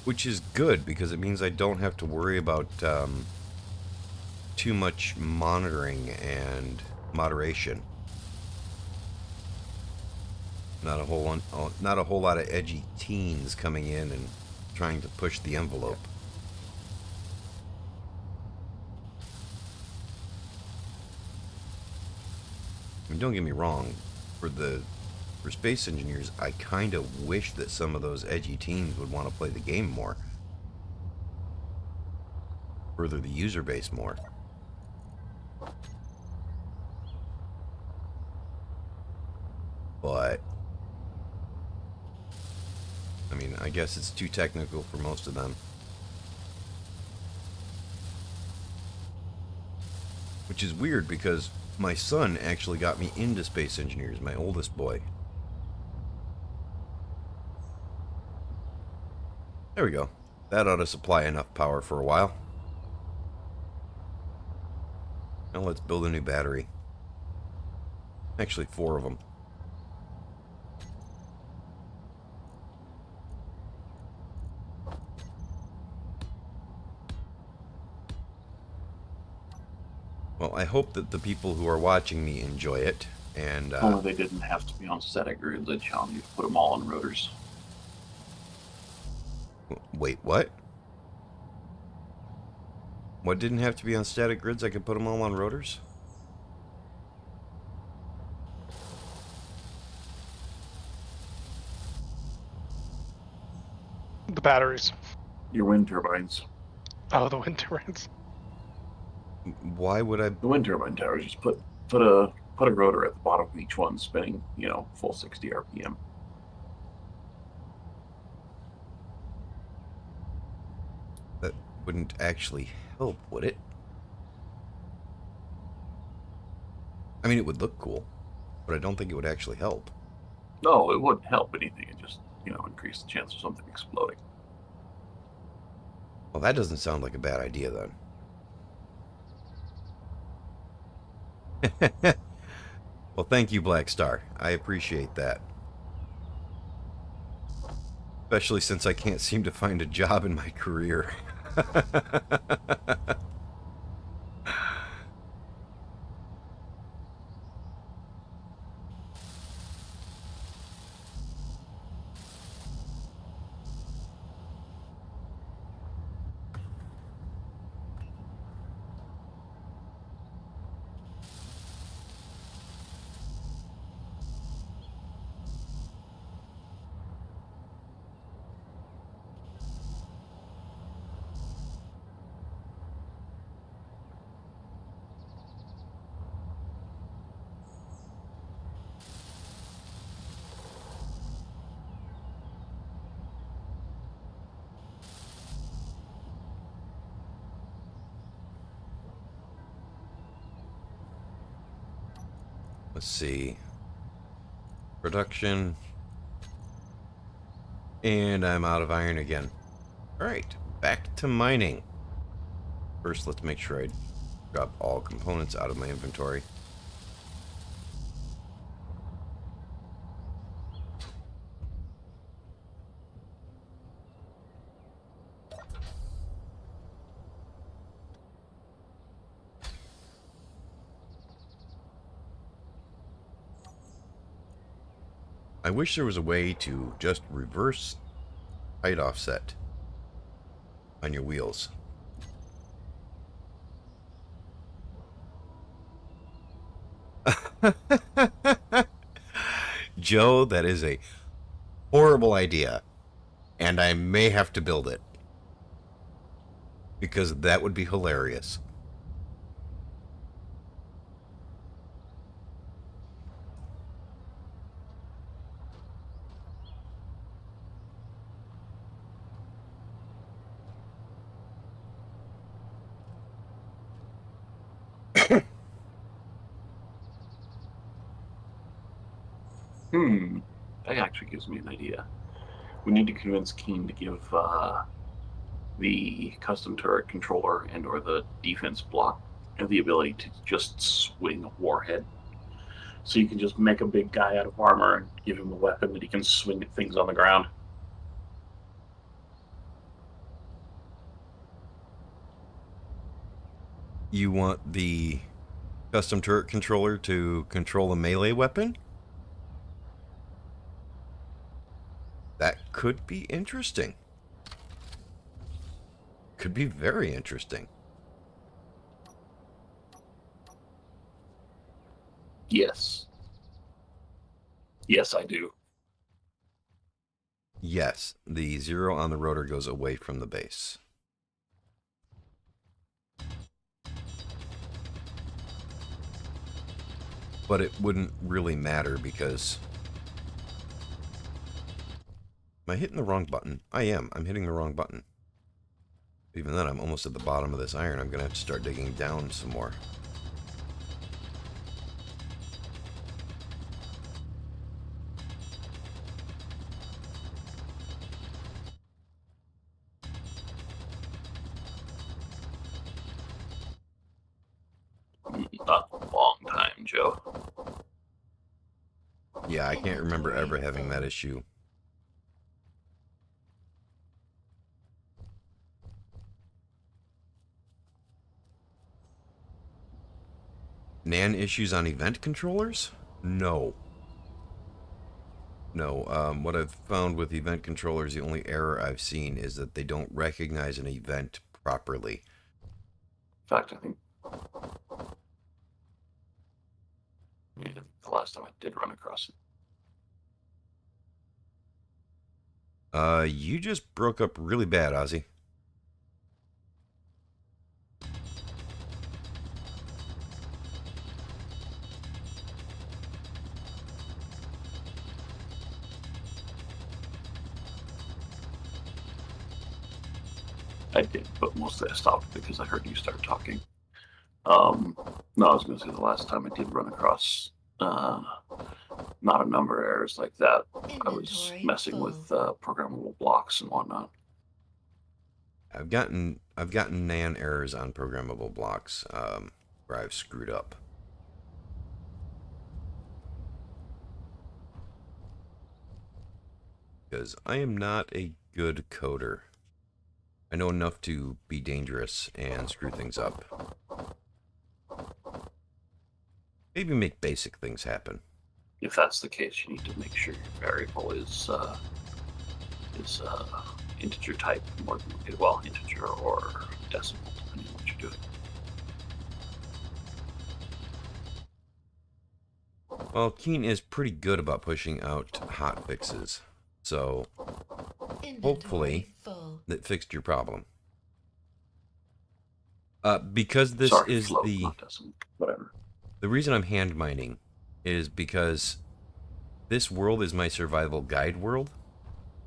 Which is good, because it means I don't have to worry about too much monitoring and moderation. Not a whole lot of edgy teens coming in and trying to push the envelope. I mean, don't get me wrong. For Space Engineers, I kind of wish that some of those edgy teens would want to play the game more. Further the user base more. But I mean, I guess it's too technical for most of them. Which is weird, because my son actually got me into Space Engineers, my oldest boy. There we go. That ought to supply enough power for a while. Now let's build a new battery. Actually, 4 of them. Well, I hope that the people who are watching me enjoy it, and If only they didn't have to be on static grids, I'd challenge you to put them all on rotors. wait, what? What didn't have to be on static grids? I could put them all on rotors? The batteries. Your wind turbines. Oh, the wind turbines. Why would I? The wind turbine towers, just put a rotor at the bottom of each one spinning, full 60 RPM. That wouldn't actually help, would it? I mean, it would look cool. but I don't think it would actually help. No, it wouldn't help anything. It just, increase the chance of something exploding. Well, that doesn't sound like a bad idea then. Well, thank you, Black Star. I appreciate that. Especially since I can't seem to find a job in my career. Let's see. Production. And I'm out of iron again. Alright, back to mining. First, let's make sure I drop all components out of my inventory. I wish there was a way to just reverse height offset on your wheels. Joe, that is a horrible idea, and I may have to build it because that would be hilarious. That actually gives me an idea. We need to convince Keen to give the custom turret controller and/or the defense block the ability to just swing a warhead. So you can just make a big guy out of armor and give him a weapon that he can swing at things on the ground. You want the custom turret controller to control a melee weapon? That could be interesting. Could be very interesting. Yes. Yes, I do. Yes, the 0 on the rotor goes away from the base. But it wouldn't really matter because... Am I hitting the wrong button? I am. I'm hitting the wrong button. Even then, I'm almost at the bottom of this iron. I'm going to have to start digging down some more. Not a long time, Joe. Yeah, I can't remember ever having that issue. NAN issues on event controllers? No. No, what I've found with event controllers, the only error I've seen is that they don't recognize an event properly. In fact, I think the last time I did run across it. You just broke up really bad, Ozzy. I did, but mostly I stopped because I heard you start talking. No, I was going to say the last time I did run across not a number of errors like that. I was Inventory messing full. with programmable blocks and whatnot. I've gotten NaN errors on programmable blocks where I've screwed up. Because I am not a good coder. I know enough to be dangerous and screw things up. Maybe make basic things happen. If that's the case, you need to make sure your variable is integer type more than, well, integer or decimal, depending on what you're doing. Well, Keen is pretty good about pushing out hot fixes, so Inventory hopefully full. that fixed your problem. Because this Sorry, is float, the not decimal, whatever. reason I'm hand mining is because this world is my survival guide world,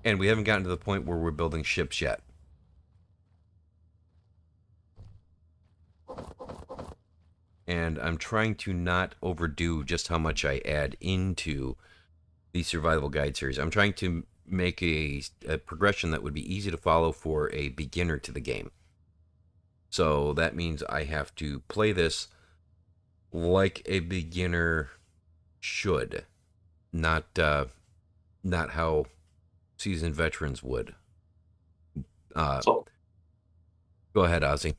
and we haven't gotten to the point where we're building ships yet. And I'm trying to not overdo just how much I add into the survival guide series. I'm trying to make a progression that would be easy to follow for a beginner to the game. So that means I have to play this like a beginner should, not how seasoned veterans would. So Go ahead, Ozzy.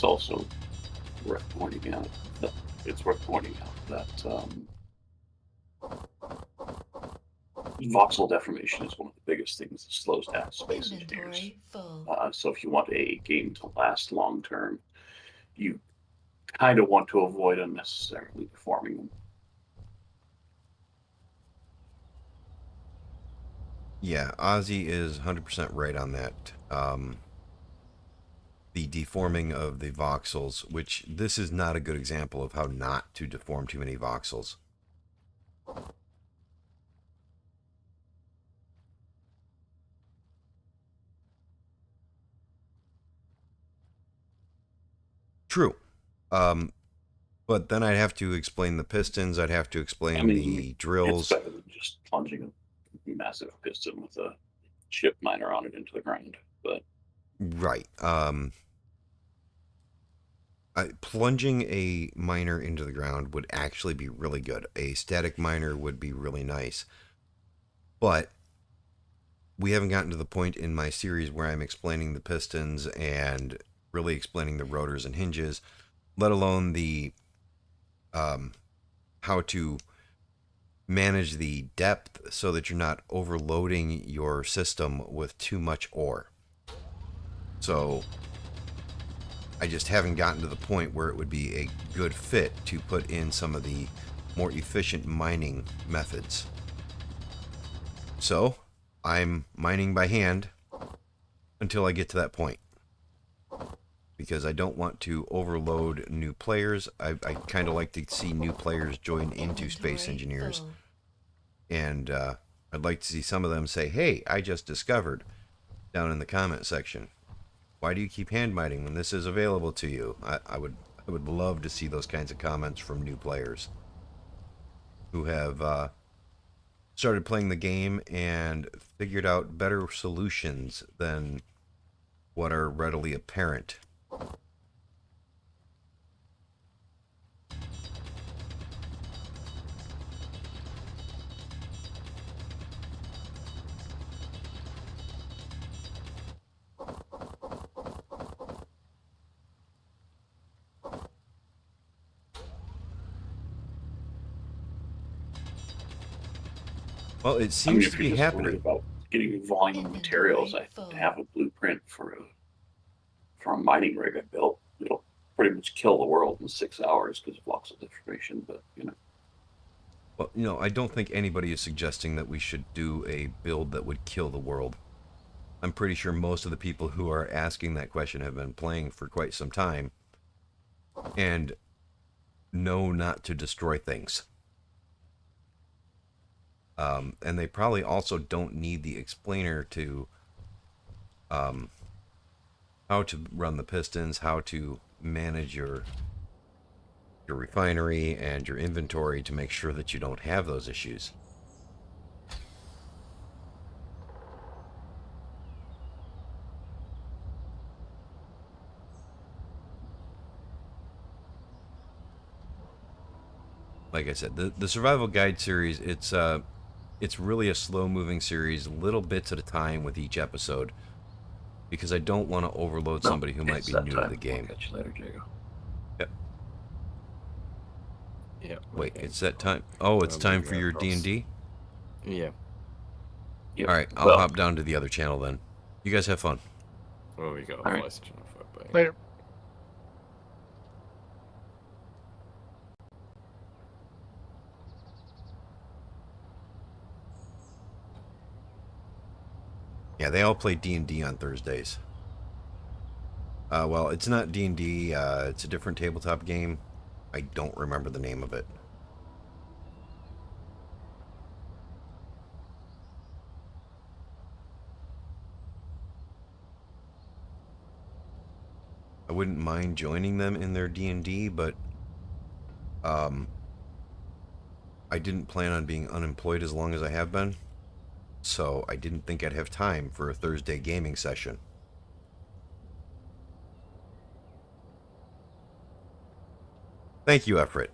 it's also worth pointing out that voxel deformation is one of the biggest things that slows down space engineers. Inventory full. So if you want a game to last long term, you kind of want to avoid unnecessarily deforming them. Yeah, Ozzy is 100% right on that. The deforming of the voxels, which this is not a good example of how not to deform too many voxels. True. But then I'd have to explain the pistons, I'd have to explain the It's drills. better than just plunging a massive piston with a chip miner on it into the ground. But Right. Plunging a miner into the ground would actually be really good. A static miner would be really nice. But we haven't gotten to the point in my series where I'm explaining the pistons and really explaining the rotors and hinges, let alone the how to manage the depth so that you're not overloading your system with too much ore. So I just haven't gotten to the point where it would be a good fit to put in some of the more efficient mining methods. So I'm mining by hand until I get to that point, because I don't want to overload new players. I kind of like to see new players join into Space Inventory Engineers, full. and I'd like to see some of them say, "Hey, I just discovered," down in the comment section. Why do you keep hand mining when this is available to you? I would love to see those kinds of comments from new players who have started playing the game and figured out better solutions than what are readily apparent. Well, it seems if to you're be just worried happening. about getting volume of materials, I have a blueprint for a mining rig I built. It'll pretty much kill the world in 6 hours because of voxel deformation, but Well, I don't think anybody is suggesting that we should do a build that would kill the world. I'm pretty sure most of the people who are asking that question have been playing for quite some time and know not to destroy things. And they probably also don't need the explainer to how to run the pistons, how to manage your refinery and your inventory to make sure that you don't have those issues. Like I said, the survival guide series, it's really a slow moving series, little bits at a time with each episode, because I don't want to overload somebody who might It's be that new time. to the game. I'll catch you later, Jago. Yep. Yeah. Wait, okay. it's that time. Oh, it's time Moving for your across. D&D? Yeah. Yep. All right, I'll Well, hop down to the other channel then. You guys have fun. Well, we got a All right. voice channel for it, but Later. Yeah, they all play D&D on Thursdays. Well, it's not D&D. It's a different tabletop game. I don't remember the name of it. I wouldn't mind joining them in their D&D, but I didn't plan on being unemployed as long as I have been, so I didn't think I'd have time for a Thursday gaming session. Thank you, Everett.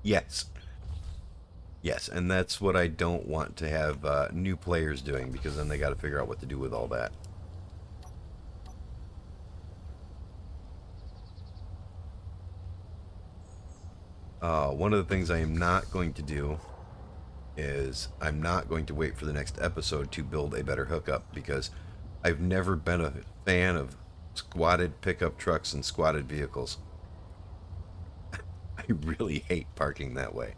Yes. Yes, and that's what I don't want to have new players doing, because then they got to figure out what to do with all that. One of the things I am not going to do is I'm not going to wait for the next episode to build a better hookup, because I've never been a fan of squatted pickup trucks and squatted vehicles. I really hate parking that way.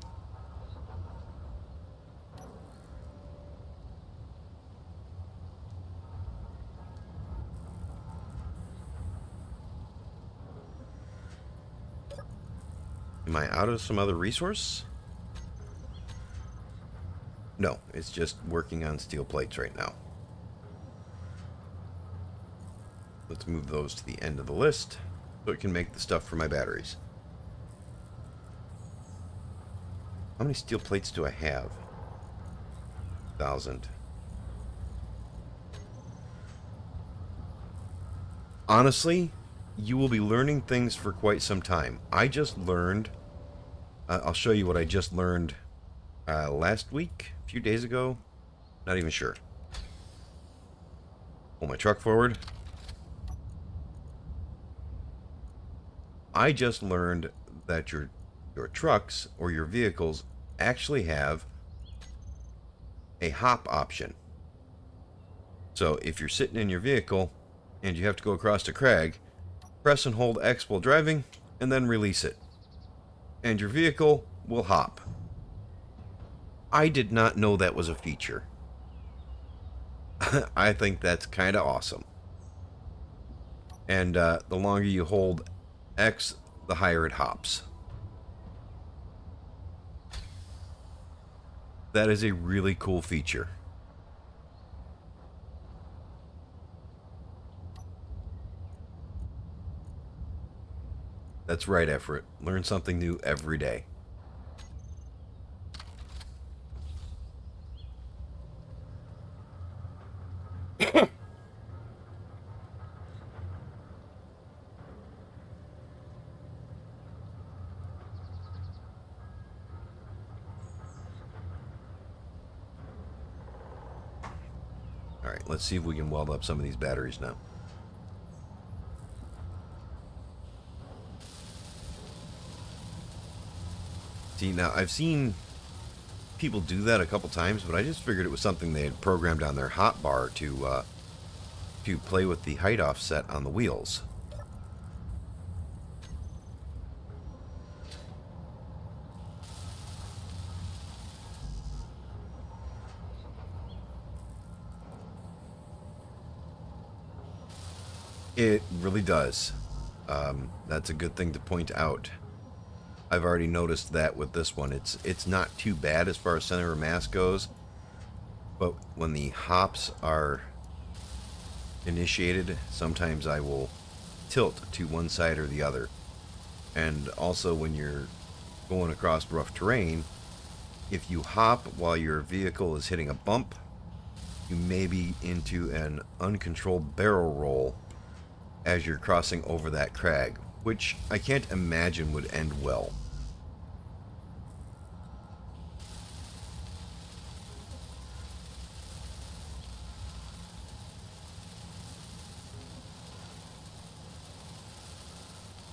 Am I out of some other resource? No, it's just working on steel plates right now. Let's move those to the end of the list so it can make the stuff for my batteries. How many steel plates do I have? 1,000. Honestly, you will be learning things for quite some time. I just learned, I'll show you what I just learned last week, a few days ago, not even sure. Pull my truck forward. I just learned that your trucks or your vehicles actually have a hop option. So if you're sitting in your vehicle and you have to go across a crag, press and hold X while driving and then release it, and your vehicle will hop. I did not know that was a feature. I think that's kind of awesome. And the longer you hold X, the higher it hops. That is a really cool feature. That's right, Everett. Learn something new every day. Alright, let's see if we can weld up some of these batteries now. See, now I've seen people do that a couple times, but I just figured it was something they had programmed on their hotbar to play with the height offset on the wheels. It really does. That's a good thing to point out. I've already noticed that with this one. It's not too bad as far as center of mass goes, but when the hops are initiated, sometimes I will tilt to one side or the other. And also when you're going across rough terrain, if you hop while your vehicle is hitting a bump, you may be into an uncontrolled barrel roll as you're crossing over that crag, which I can't imagine would end well.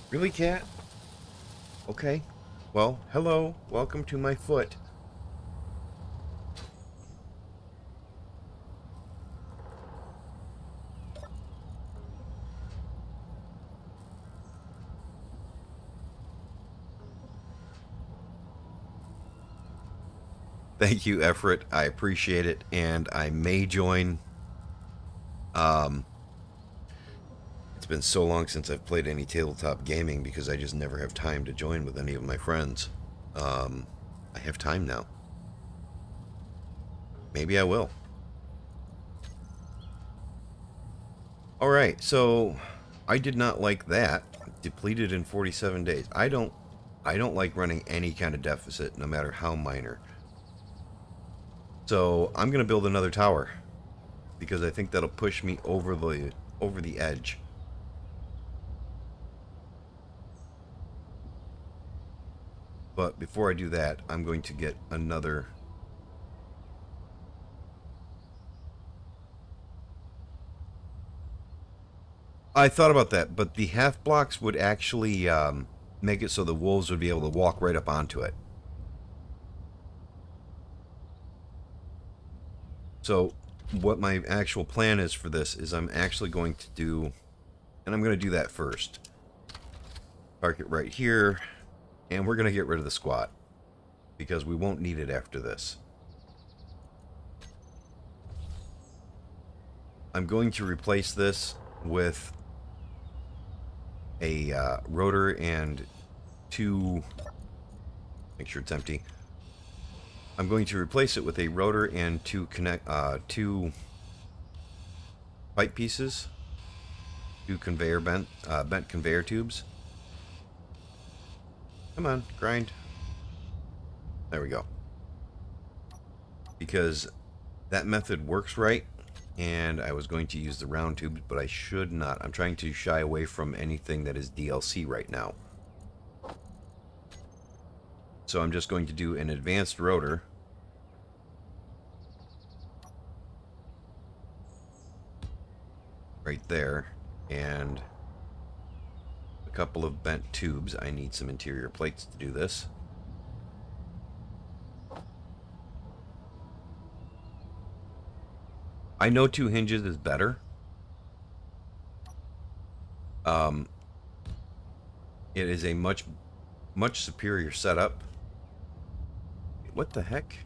Really, cat? Okay. Well, hello. Welcome to my foot. Thank you, Everett. I appreciate it, and I may join. It's been so long since I've played any tabletop gaming because I just never have time to join with any of my friends. I have time now. Maybe I will. Alright, so I did not like that. Depleted in 47 days. I don't like running any kind of deficit, no matter how minor. So I'm gonna build another tower because I think that'll push me over the edge. But before I do that, I'm going to get another. I thought about that, but the half blocks would actually make it so the wolves would be able to walk right up onto it. So what my actual plan is for this is I'm actually going to do, and I'm going to do that first. Park it right here, and we're going to get rid of the squat because we won't need it after this. I'm going to replace this with a rotor and two, make sure it's empty. I'm going to replace it with a rotor and two pipe pieces, two conveyor bent conveyor tubes. Come on, grind. There we go. Because that method works right, and I was going to use the round tubes, but I should not. I'm trying to shy away from anything that is DLC right now. So I'm just going to do an advanced rotor. Right there, and a couple of bent tubes. I need some interior plates to do this. I know 2 hinges is better. It is a much superior setup. What the heck?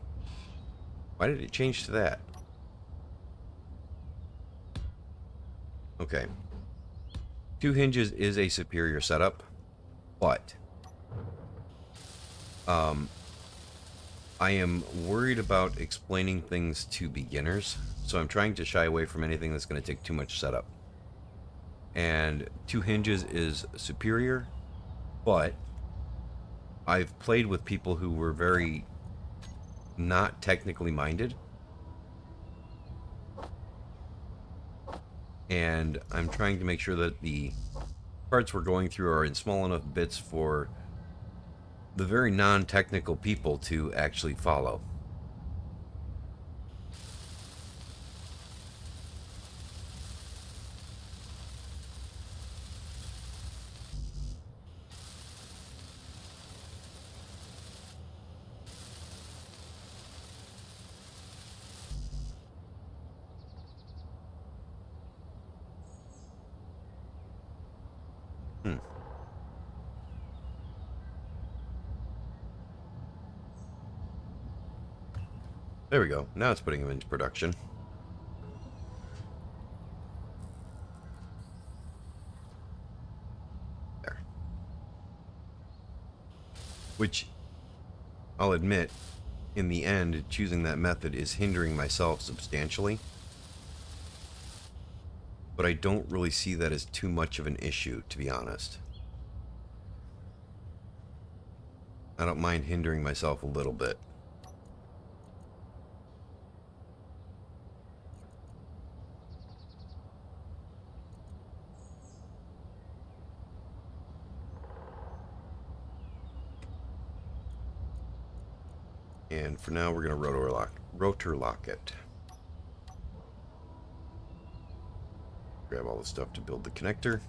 Why did it change to that? Okay. 2 hinges is a superior setup, but I am worried about explaining things to beginners, so I'm trying to shy away from anything that's going to take too much setup. And 2 hinges is superior, but I've played with people who were very not technically minded, and I'm trying to make sure that the parts we're going through are in small enough bits for the very non-technical people to actually follow. Hmm. There we go. Now it's putting him into production. There. Which, I'll admit, in the end, choosing that method is hindering myself substantially. But I don't really see that as too much of an issue, to be honest. I don't mind hindering myself a little bit. And for now, we're going to rotor lock it. Grab all the stuff to build the connector.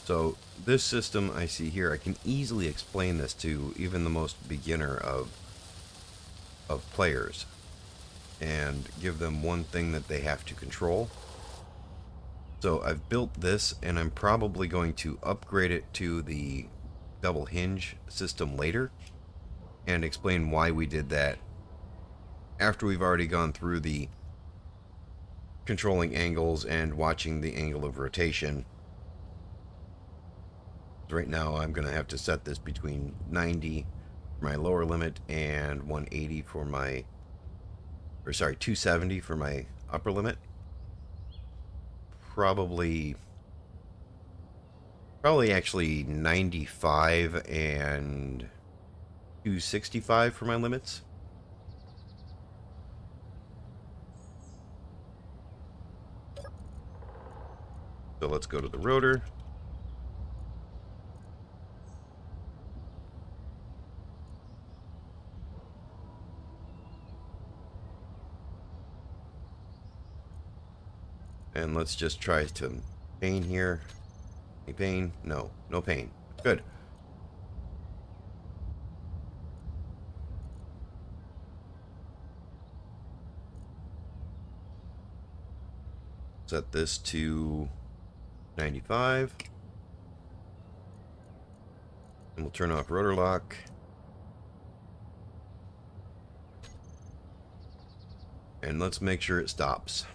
So this system I see here, I can easily explain this to even the most beginner of players and give them one thing that they have to control. So I've built this, and I'm probably going to upgrade it to the double hinge system later and explain why we did that after we've already gone through the controlling angles and watching the angle of rotation. Right now I'm going to have to set this between 90 for my lower limit and 180 for my, or sorry, 270 for my upper limit. Probably actually 95 and 265 for my limits. So let's go to the rotor. And let's just try to pain here. Any pain? No. No pain. Good. Set this to 95. And we'll turn off rotor lock. And let's make sure it stops.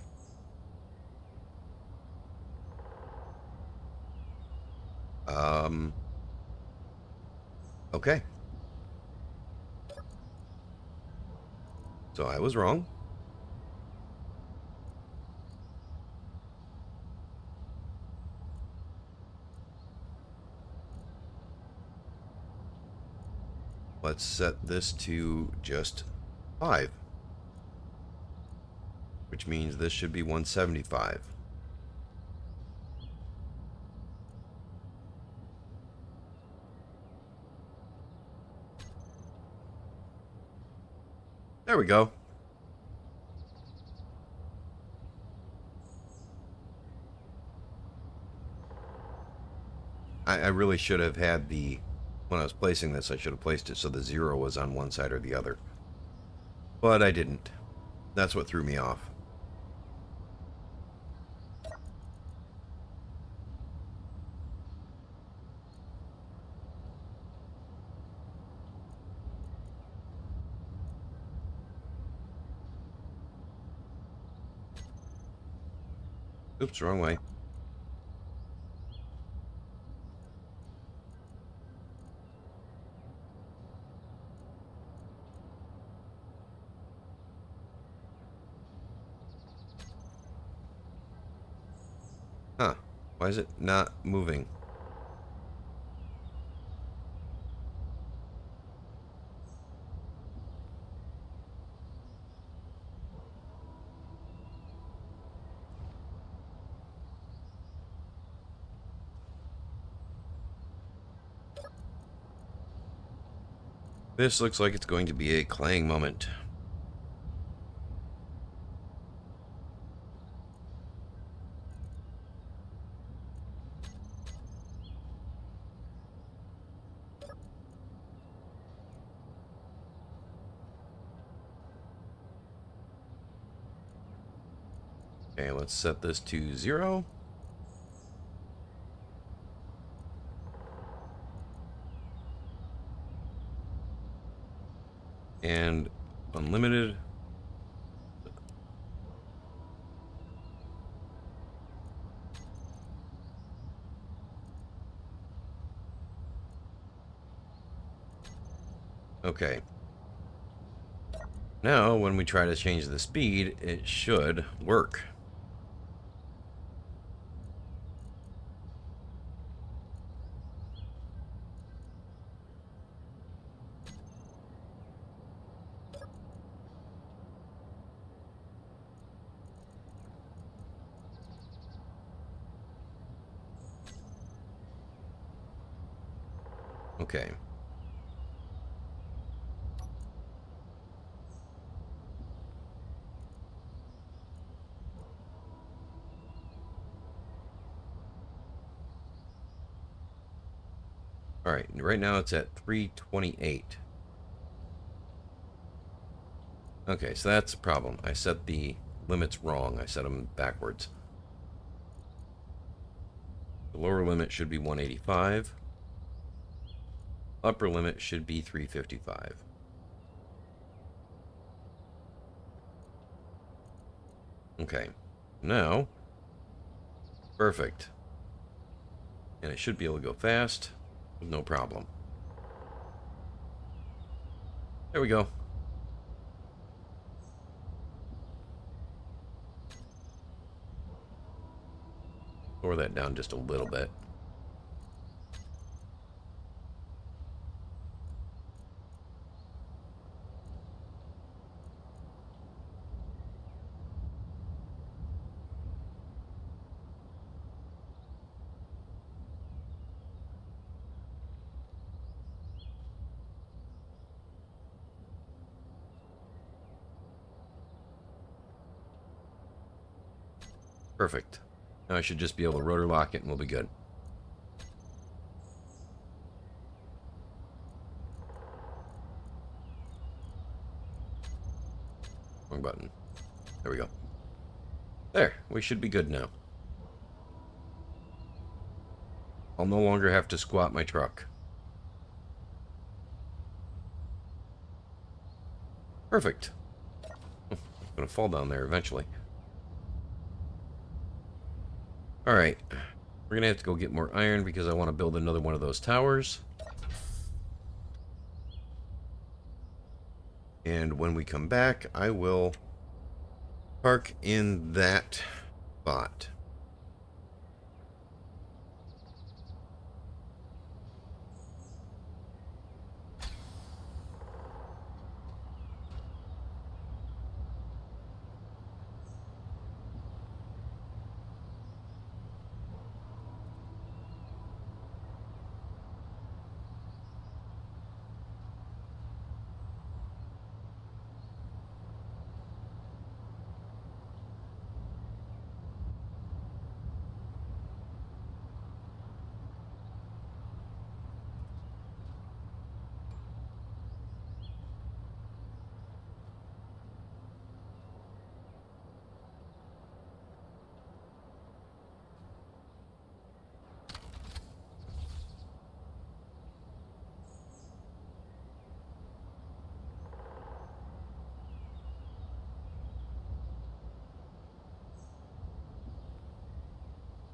Okay. So I was wrong. Let's set this to just 5. Which means this should be 175. There we go. I really should have had the, when I was placing this, I should have placed it so the 0 was on one side or the other. But I didn't. That's what threw me off. Oops, wrong way. Huh. Why is it not moving? This looks like it's going to be a Clang moment. Okay, let's set this to 0. And unlimited. Okay. Now, when we try to change the speed, it should work. Okay. All right, right now it's at 328. Okay, so that's the problem. I set the limits wrong. I set them backwards. The lower limit should be 185. Upper limit should be 355. Okay, now, perfect. And it should be able to go fast with no problem. There we go. Lower that down just a little bit. Perfect. Now I should just be able to rotor lock it and we'll be good. Wrong button. There we go. There, we should be good now. I'll no longer have to squat my truck. Perfect. I'm gonna fall down there eventually. Alright. We're gonna have to go get more iron because I want to build another one of those towers. And when we come back, I will park in that spot.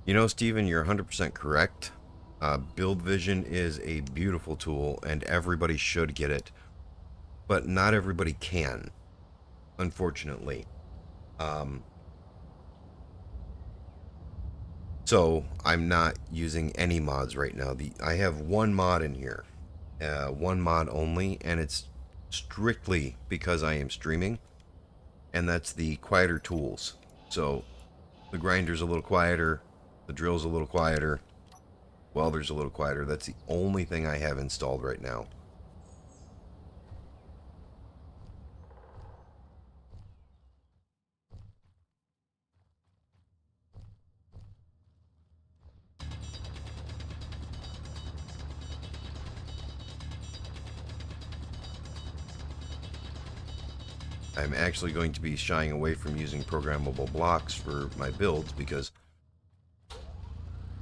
You know, Steven, you're 100% correct. Build Vision is a beautiful tool, and everybody should get it. But not everybody can, unfortunately. So, I'm not using any mods right now. I have one mod in here. One mod only, and it's strictly because I am streaming. And that's the quieter tools. So, the grinder's a little quieter. The drill's a little quieter. Welder's a little quieter. That's the only thing I have installed right now. I'm actually going to be shying away from using programmable blocks for my builds because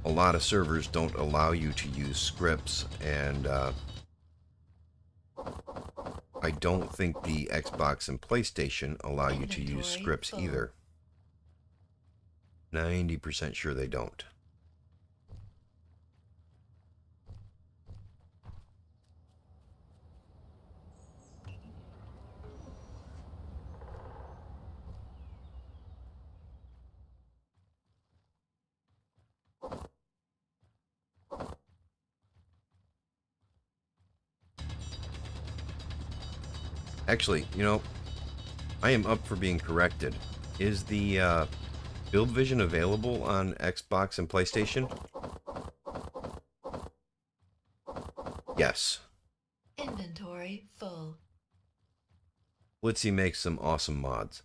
a lot of servers don't allow you to use scripts, and I don't think the Xbox and PlayStation allow you to use Inventory scripts full. either. 90% sure they don't. Actually, you know, I am up for being corrected. Is the Build Vision available on Xbox and PlayStation? Yes. Inventory full. Blitzy makes some awesome mods.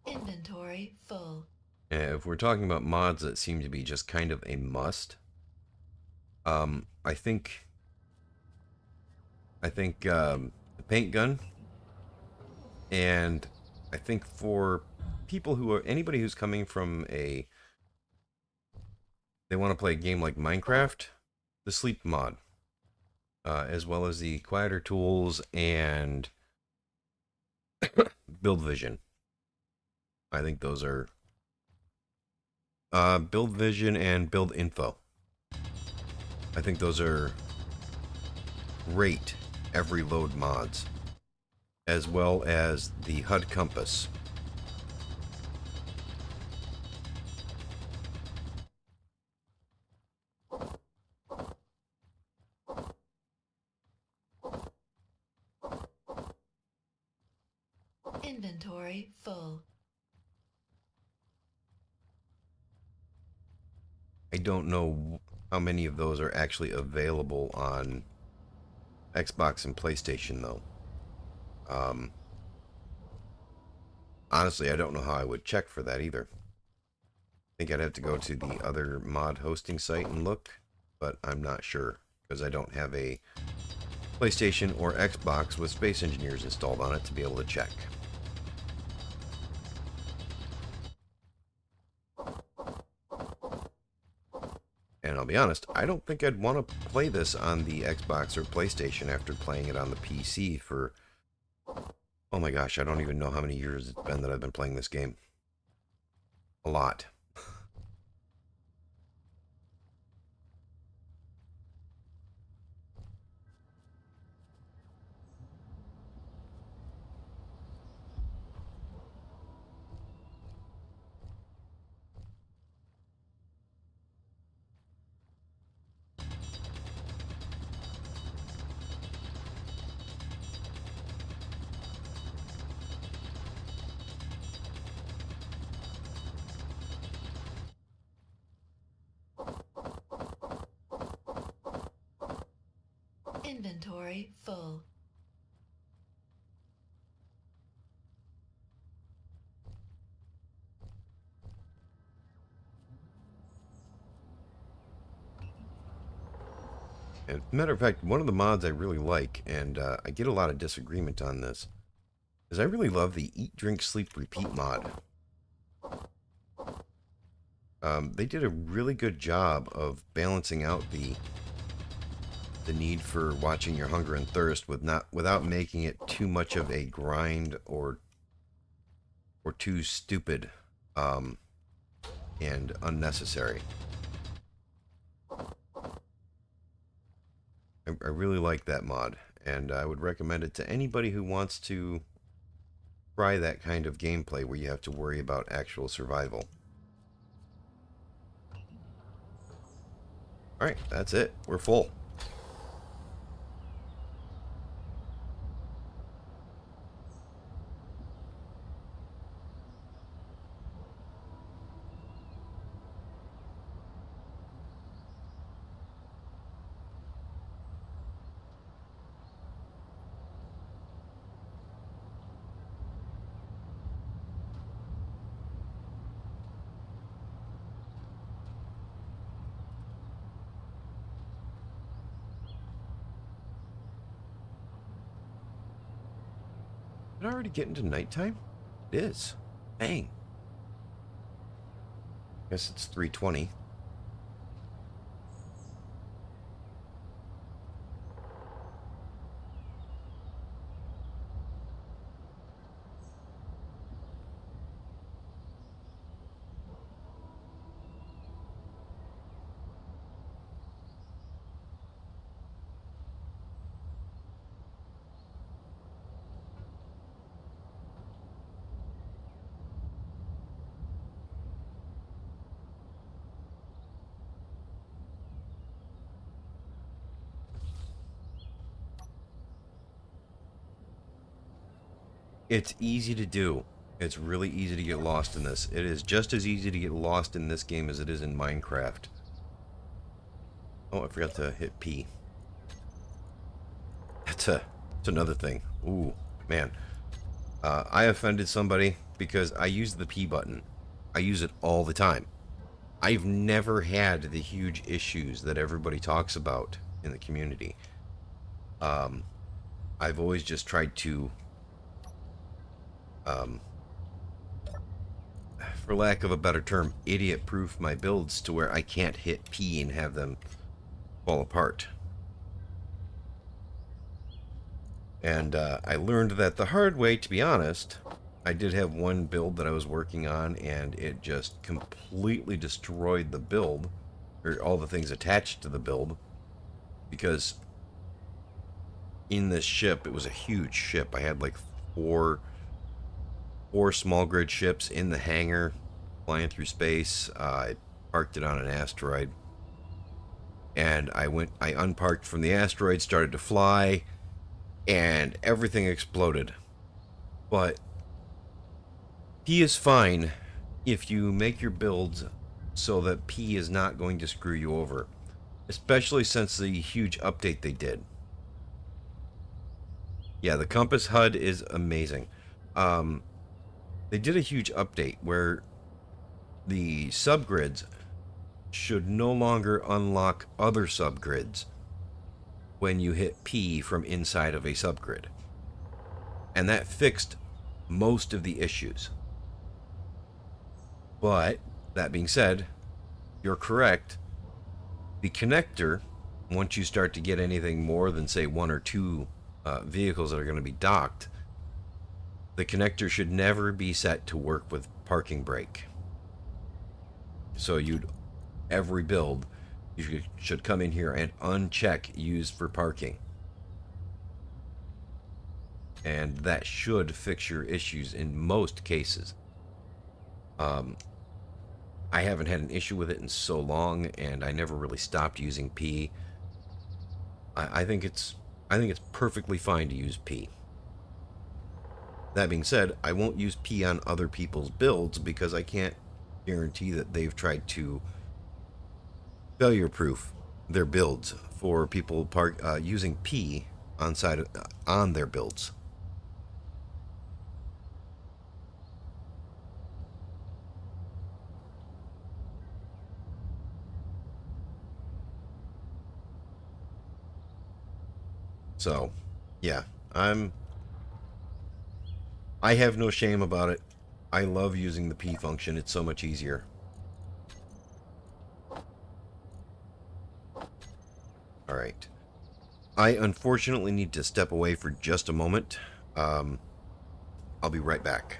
Inventory full. If we're talking about mods that seem to be just kind of a must, I think the paint gun, and I think for people who are anybody who's coming from they want to play a game like Minecraft, the sleep mod, as well as the quieter tools and build vision. I think those are build vision and build info. I think those are great every load mods, as well as the HUD compass. Inventory full. I don't know how many of those are actually available on Xbox and PlayStation, though. Honestly, I don't know how I would check for that either. I think I'd have to go to the other mod hosting site and look, but I'm not sure because I don't have a PlayStation or Xbox with Space Engineers installed on it to be able to check. And I'll be honest, I don't think I'd want to play this on the Xbox or PlayStation after playing it on the PC for, oh my gosh, I don't even know how many years it's been that I've been playing this game. A lot. Inventory full. As a matter of fact, one of the mods I really like, and I get a lot of disagreement on this, is I really love the Eat, Drink, Sleep, Repeat mod. They did a really good job of balancing out the need for watching your hunger and thirst without making it too much of a grind or too stupid and unnecessary. I really like that mod, and I would recommend it to anybody who wants to try that kind of gameplay where you have to worry about actual survival. Alright, that's it. We're full. Did it already get into nighttime? It is. Dang. Guess it's 3:20. It's easy to do. It's really easy to get lost in this. It is just as easy to get lost in this game as it is in Minecraft. Oh, I forgot to hit P. That's another thing. Ooh, man. I offended somebody because I use the P button. I use it all the time. I've never had the huge issues that everybody talks about in the community. I've always just tried to, for lack of a better term, idiot-proof my builds to where I can't hit P and have them fall apart. And I learned that the hard way, to be honest. I did have one build that I was working on, and it just completely destroyed the build, or all the things attached to the build, because in this ship, it was a huge ship. I had like four small grid ships in the hangar, flying through space. I parked it on an asteroid, and I unparked from the asteroid, started to fly, and everything exploded. But P is fine if you make your builds so that P is not going to screw you over, especially since the huge update they did. Yeah, the compass HUD is amazing. They did a huge update where the subgrids should no longer unlock other subgrids when you hit P from inside of a subgrid. And that fixed most of the issues. But, that being said, you're correct. The connector, once you start to get anything more than, say, one or two vehicles that are going to be docked, the connector should never be set to work with parking brake. So every build, you should come in here and uncheck used for parking. And that should fix your issues in most cases. I haven't had an issue with it in so long, and I never really stopped using P. I think it's perfectly fine to use P. That being said, I won't use P on other people's builds because I can't guarantee that they've tried to failure-proof their builds for people using P on their builds. So, yeah, I have no shame about it. I love using the P function. It's so much easier. Alright. I unfortunately need to step away for just a moment. I'll be right back.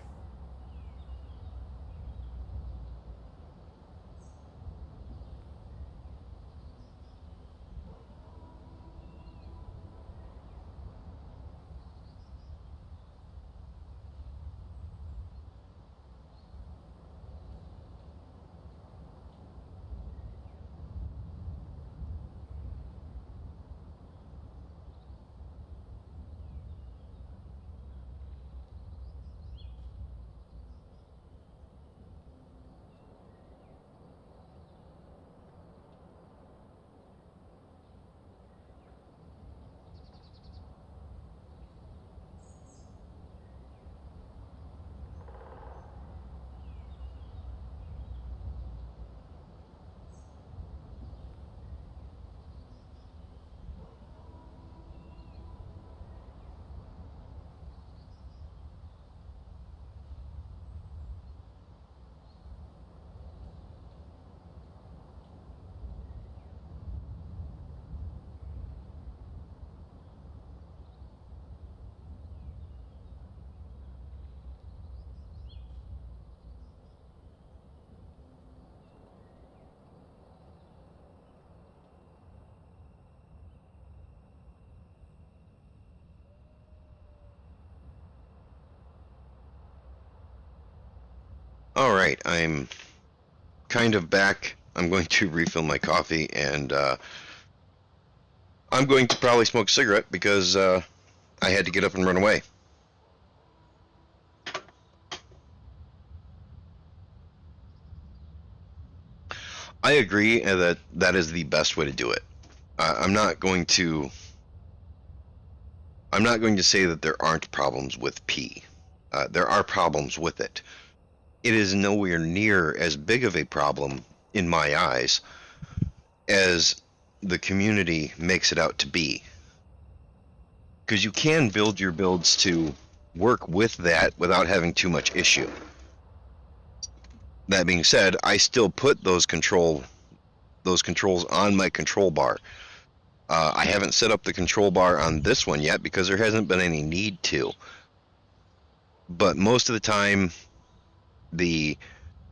All right, I'm kind of back. I'm going to refill my coffee, and I'm going to probably smoke a cigarette because I had to get up and run away. I agree that that is the best way to do it. I'm not going to say that there aren't problems with P. There are problems with it. It is nowhere near as big of a problem, in my eyes, as the community makes it out to be. Because you can build your builds to work with that without having too much issue. That being said, I still put those controls on my control bar. I haven't set up the control bar on this one yet because there hasn't been any need to. But most of the time, the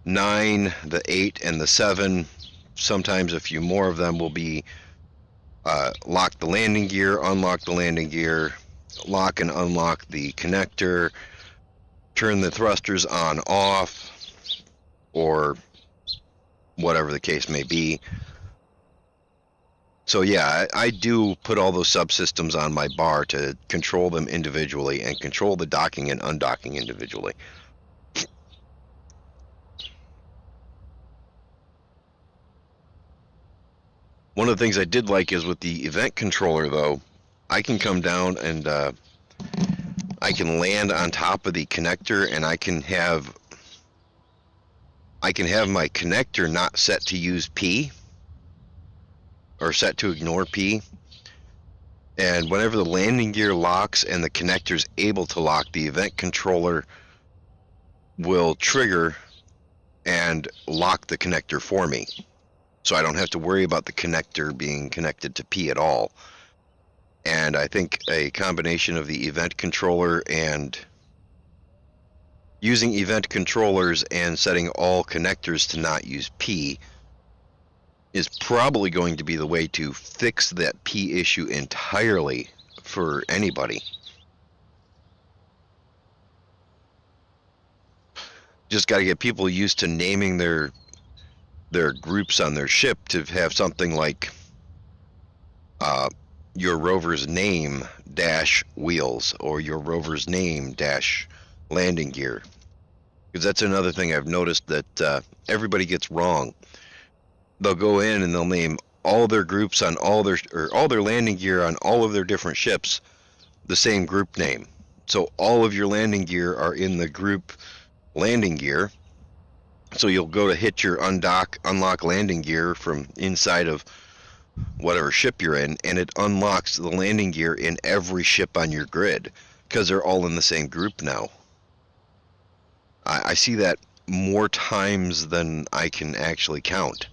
9, the 8, and the 7, sometimes a few more of them will be lock the landing gear, unlock the landing gear, lock and unlock the connector, turn the thrusters on off, or whatever the case may be. So yeah, I do put all those subsystems on my bar to control them individually and control the docking and undocking individually. One of the things I did like is with the event controller, though, I can come down and I can land on top of the connector, and I can have my connector not set to use P or set to ignore P. And whenever the landing gear locks and the connector's able to lock, the event controller will trigger and lock the connector for me. So I don't have to worry about the connector being connected to P at all. And I think a combination of the event controller and using event controllers and setting all connectors to not use P is probably going to be the way to fix that P issue entirely for anybody. Just got to get people used to naming their groups on their ship to have something like your rover's name dash wheels or your rover's name dash landing gear, because that's another thing I've noticed that everybody gets wrong. They'll go in and they'll name all their groups on all their landing gear on all of their different ships the same group name. So all of your landing gear are in the group landing gear. So you'll go to hit your unlock landing gear from inside of whatever ship you're in, and it unlocks the landing gear in every ship on your grid because they're all in the same group now. I see that more times than I can actually count.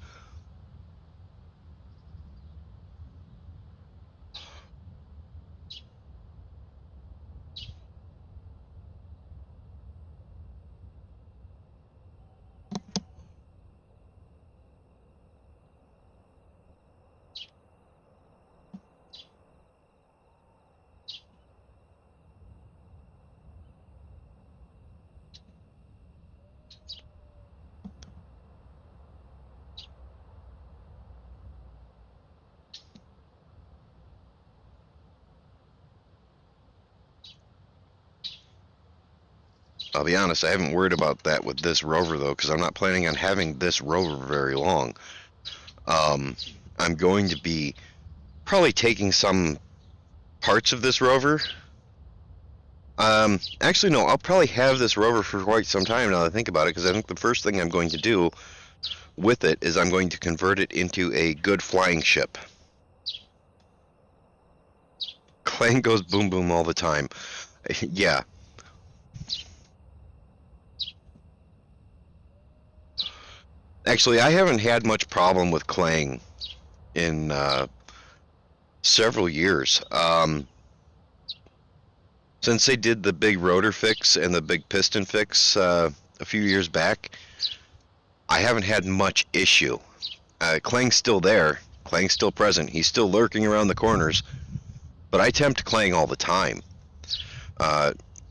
I'll be honest, I haven't worried about that with this rover, though, because I'm not planning on having this rover very long. I'm going to be probably taking some parts of this rover. Actually, no, I'll probably have this rover for quite some time now that I think about it, because I think the first thing I'm going to do with it is I'm going to convert it into a good flying ship. Clang goes boom boom all the time. Yeah. Actually, I haven't had much problem with Clang in several years. Since they did the big rotor fix and the big piston fix a few years back, I haven't had much issue. Clang's still there. Clang's still present. He's still lurking around the corners. But I tempt Clang all the time.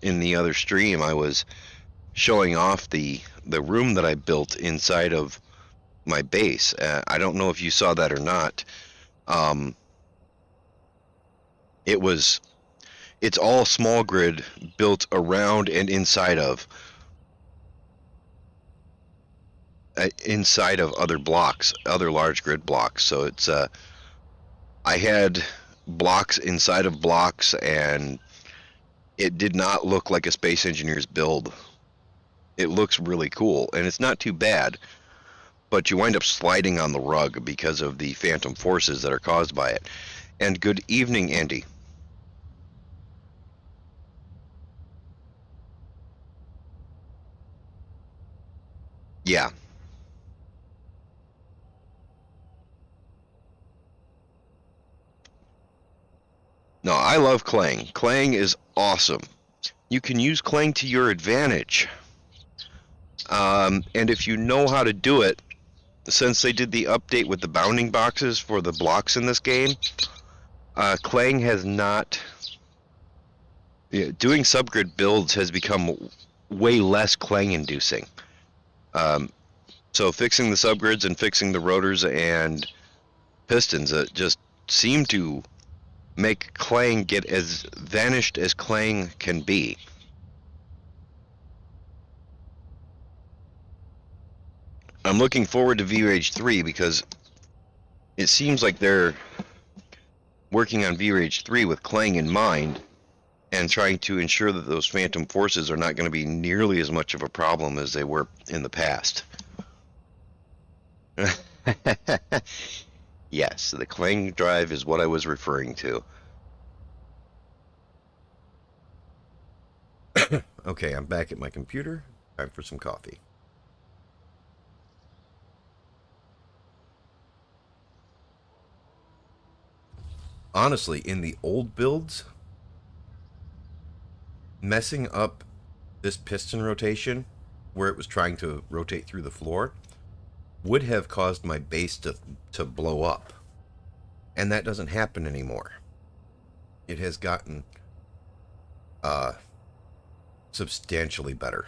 In the other stream, I was showing off the the room that I built inside of my base. I don't know if you saw that or not. It's all small grid built around and inside of other blocks, other large grid blocks. So it's I had blocks inside of blocks, and it did not look like a Space Engineer's build. It looks really cool, and it's not too bad, but you wind up sliding on the rug because of the phantom forces that are caused by it. And good evening, Andy. Yeah. No, I love Clang. Clang is awesome. You can use Clang to your advantage. And if you know how to do it, since they did the update with the bounding boxes for the blocks in this game, Clang has not... doing subgrid builds has become way less Clang-inducing. So fixing the subgrids and fixing the rotors and pistons just seem to make Clang get as vanished as Clang can be. I'm looking forward to V-Rage 3 because it seems like they're working on V-Rage 3 with Clang in mind and trying to ensure that those phantom forces are not going to be nearly as much of a problem as they were in the past. Yes, the Clang drive is what I was referring to. Okay, I'm back at my computer. Time for some coffee. Honestly, in the old builds, messing up this piston rotation where it was trying to rotate through the floor would have caused my base to blow up. And that doesn't happen anymore. It has gotten substantially better.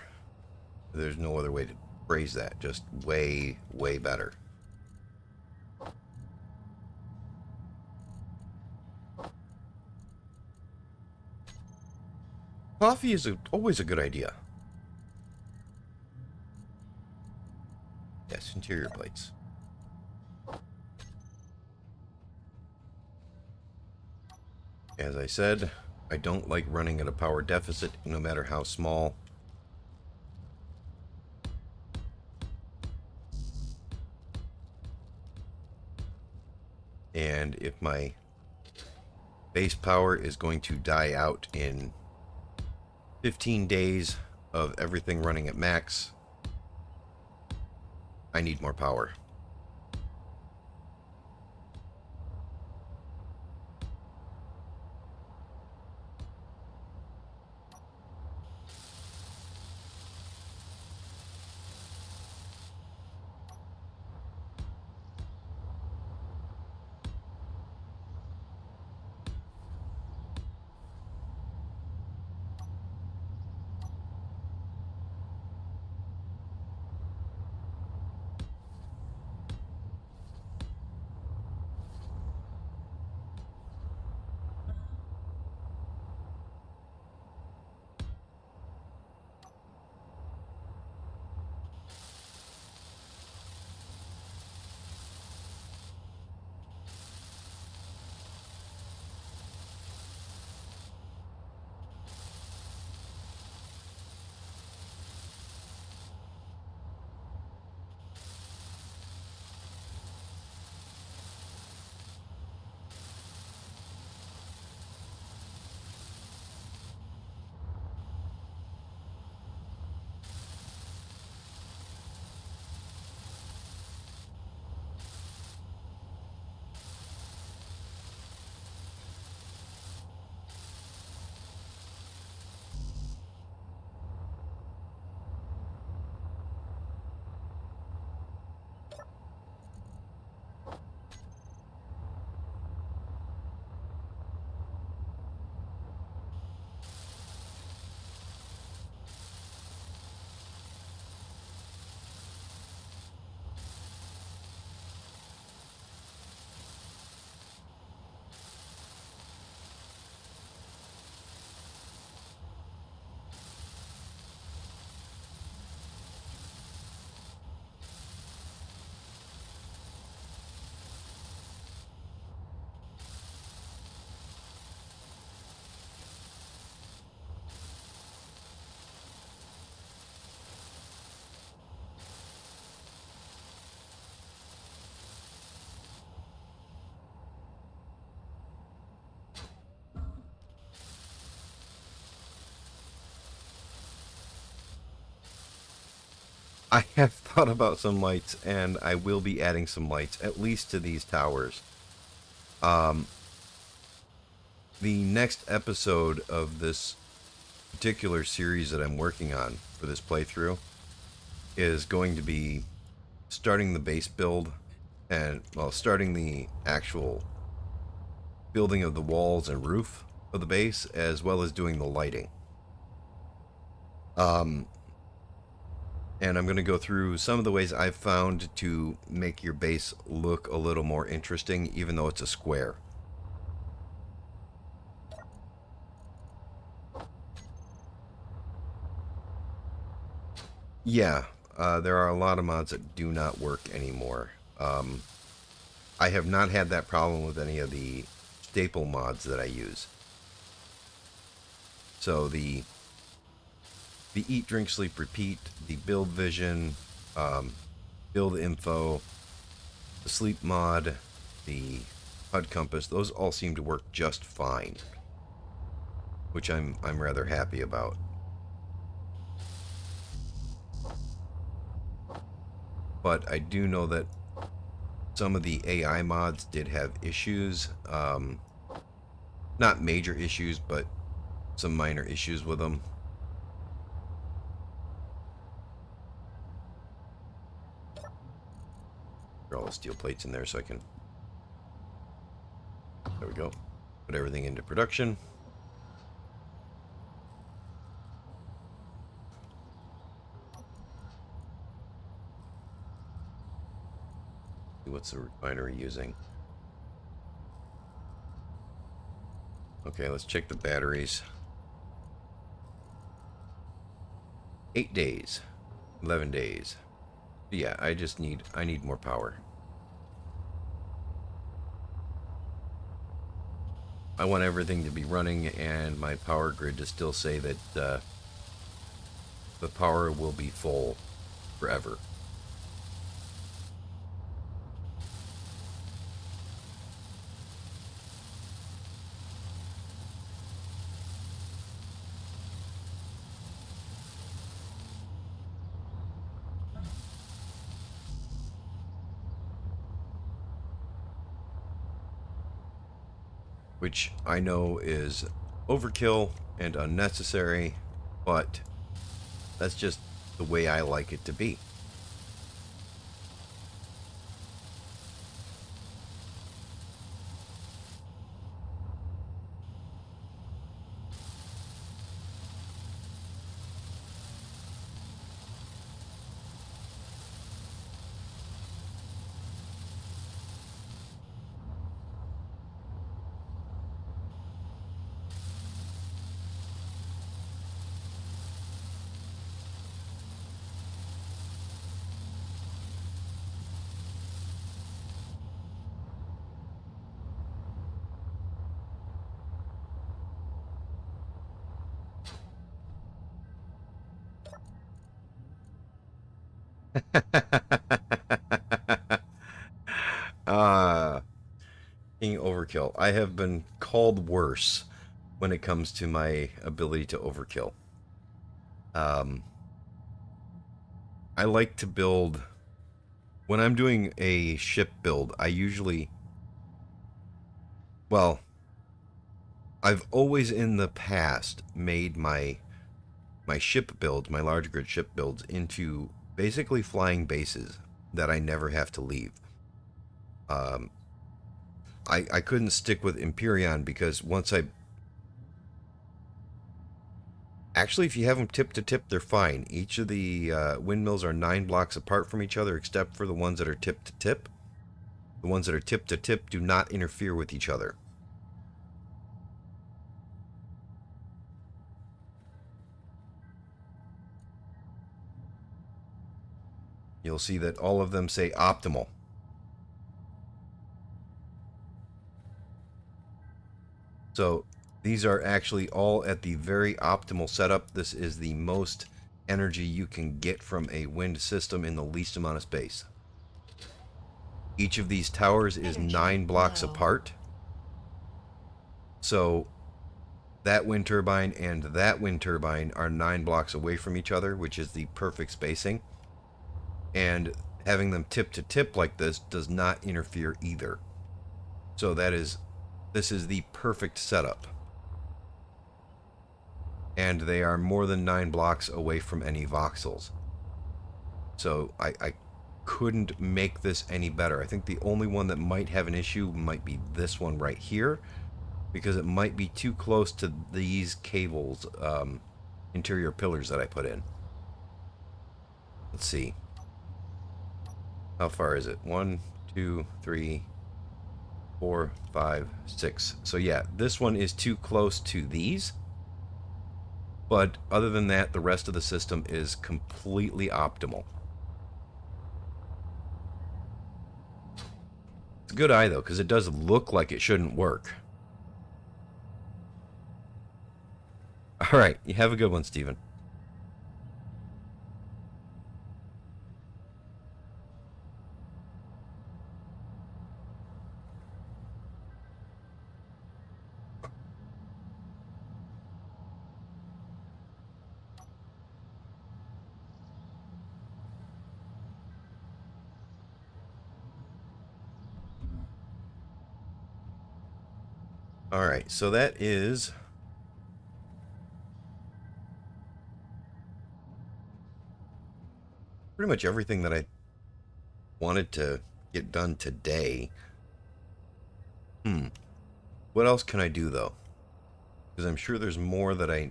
There's no other way to phrase that. Just way, way better. Coffee is always a good idea. Yes, interior plates. As I said, I don't like running at a power deficit, no matter how small. And if my base power is going to die out in 15 days of everything running at max, I need more power. I have thought about some lights, and I will be adding some lights, at least to these towers. The next episode of this particular series that I'm working on for this playthrough is going to be starting the base build and, well, starting the actual building of the walls and roof of the base, as well as doing the lighting. And I'm going to go through some of the ways I've found to make your base look a little more interesting, even though it's a square. Yeah, there are a lot of mods that do not work anymore. I have not had that problem with any of the staple mods that I use. So the Eat, Drink, Sleep, Repeat, the Build Vision, Build Info, the Sleep Mod, the HUD Compass, those all seem to work just fine, which I'm rather happy about. But I do know that some of the AI mods did have issues. Not major issues, but some minor issues with them. Put all the steel plates in there so I can... There we go. Put everything into production. What's the refinery using? Okay, let's check the batteries. 8 days. 11 days. Yeah, I need more power. I want everything to be running and my power grid to still say that the power will be full forever. Which I know is overkill and unnecessary, but that's just the way I like it to be. Being overkill. I have been called worse when it comes to my ability to overkill. I like to build... When I'm doing a ship build, I usually... Well, I've always in the past made my ship builds, my large grid ship builds, into basically flying bases that I never have to leave. I couldn't stick with Empyrean because once I... Actually, if you have them tip to tip, they're fine. Each of the windmills are 9 blocks apart from each other, except for the ones that are tip to tip. The ones that are tip to tip do not interfere with each other. You'll see that all of them say optimal. So these are actually all at the very optimal setup. This is the most energy you can get from a wind system in the least amount of space. Each of these towers is Energy 9 blocks low. apart. So that wind turbine and that wind turbine are 9 blocks away from each other, which is the perfect spacing. and having them tip to tip like this does not interfere either. So this is the perfect setup. And they are more than 9 blocks away from any voxels. So I couldn't make this any better. I think the only one that might have an issue might be this one right here, because it might be too close to these cables, interior pillars that I put in. Let's see. How far is it? 1, 2, 3, 4, 5, 6. So yeah, this one is too close to these. But other than that, the rest of the system is completely optimal. It's a good eye though, because it does look like it shouldn't work. Alright, you have a good one, Steven. Alright, so that is pretty much everything that I wanted to get done today. What else can I do though? Because I'm sure there's more that I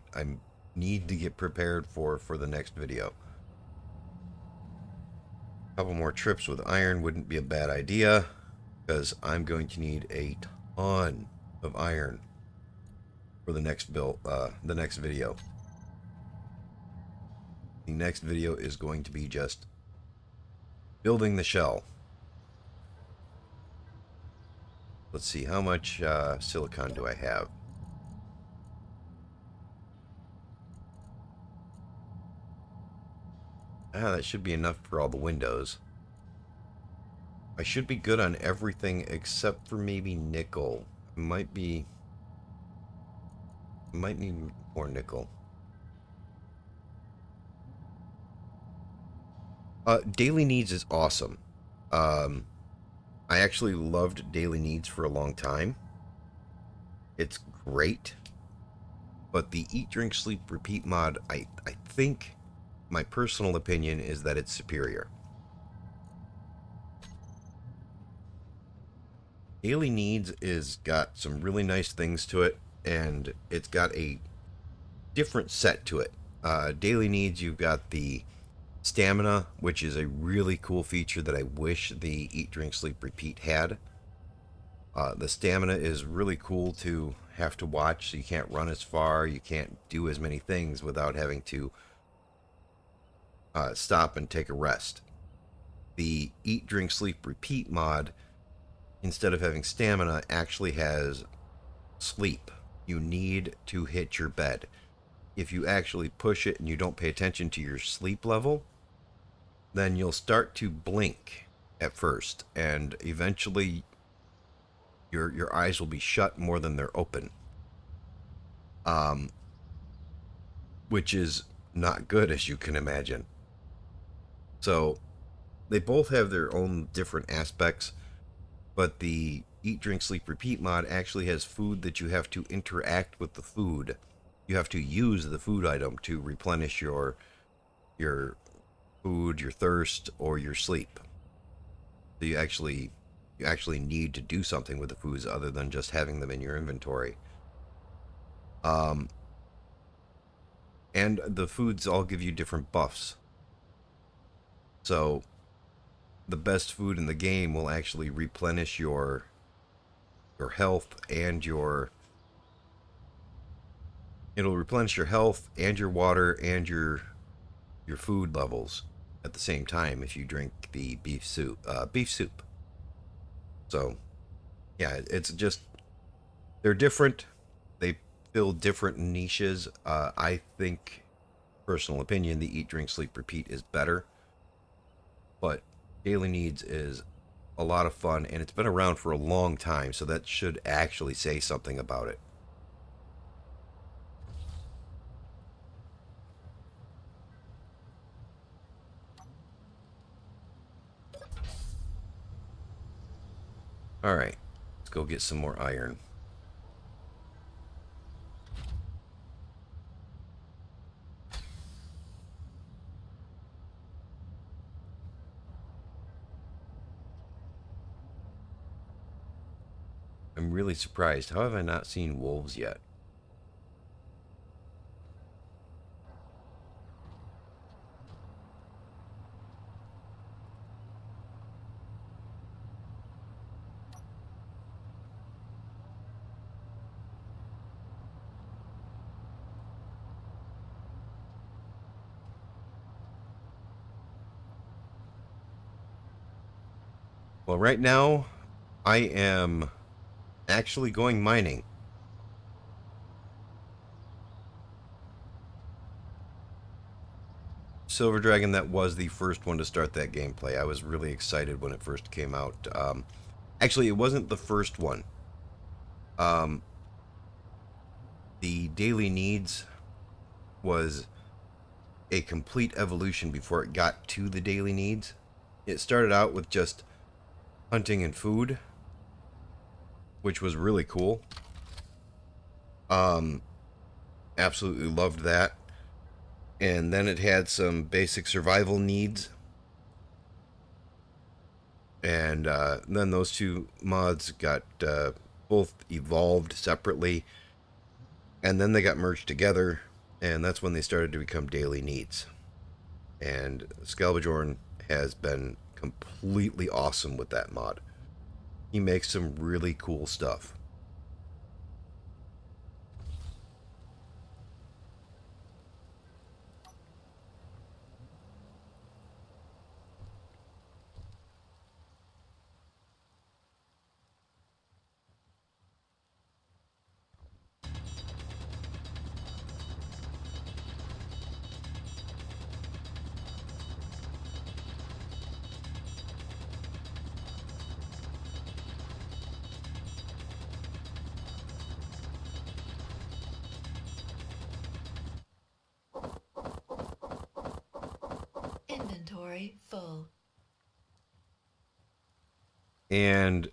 need to get prepared for the next video. A couple more trips with iron wouldn't be a bad idea, because I'm going to need a ton of iron for the next build, the next video. The next video is going to be just building the shell. Let's see, how much silicon do I have? That should be enough for all the windows. I should be good on everything except for maybe nickel. Might need more nickel. Daily Needs is awesome. I actually loved Daily Needs for a long time. It's great. But the Eat, Drink, Sleep, Repeat mod, I think, my personal opinion is that it's superior. Daily Needs is got some really nice things to it, and it's got a different set to it. Daily Needs, you've got the stamina, which is a really cool feature that I wish the Eat, Drink, Sleep, Repeat had. The stamina is really cool to have to watch, so you can't run as far, you can't do as many things without having to stop and take a rest. The Eat, Drink, Sleep, Repeat mod, instead of having stamina, actually has sleep. You need to hit your bed. If you actually push it and you don't pay attention to your sleep level, then you'll start to blink at first, and eventually your eyes will be shut more than they're open. Which is not good, as you can imagine. So they both have their own different aspects, but the Eat, Drink, Sleep, Repeat mod actually has food that you have to interact with the food. You have to use the food item to replenish your food, your thirst, or your sleep. So you actually need to do something with the foods other than just having them in your inventory. And the foods all give you different buffs. So the best food in the game will actually replenish your health and it'll replenish your health and your water and your food levels at the same time if you drink the beef soup. So yeah, it's just, they're different. They fill different niches. I think, personal opinion, the Eat, Drink, Sleep, Repeat is better. But Daily Needs is a lot of fun, and it's been around for a long time, so that should actually say something about it. Alright, let's go get some more iron. I'm really surprised. How have I not seen wolves yet? Well, right now, I am actually going mining. Silver Dragon, that was the first one to start that gameplay. I was really excited when it first came out. Actually, it wasn't the first one. The Daily Needs was a complete evolution before it got to the Daily Needs. It started out with just hunting and food, which was really cool. Absolutely loved that. And then it had some basic survival needs. And then those two mods got both evolved separately. And then they got merged together. And that's when they started to become daily needs. And Scalbajorn has been completely awesome with that mod. He makes some really cool stuff. Inventory full. And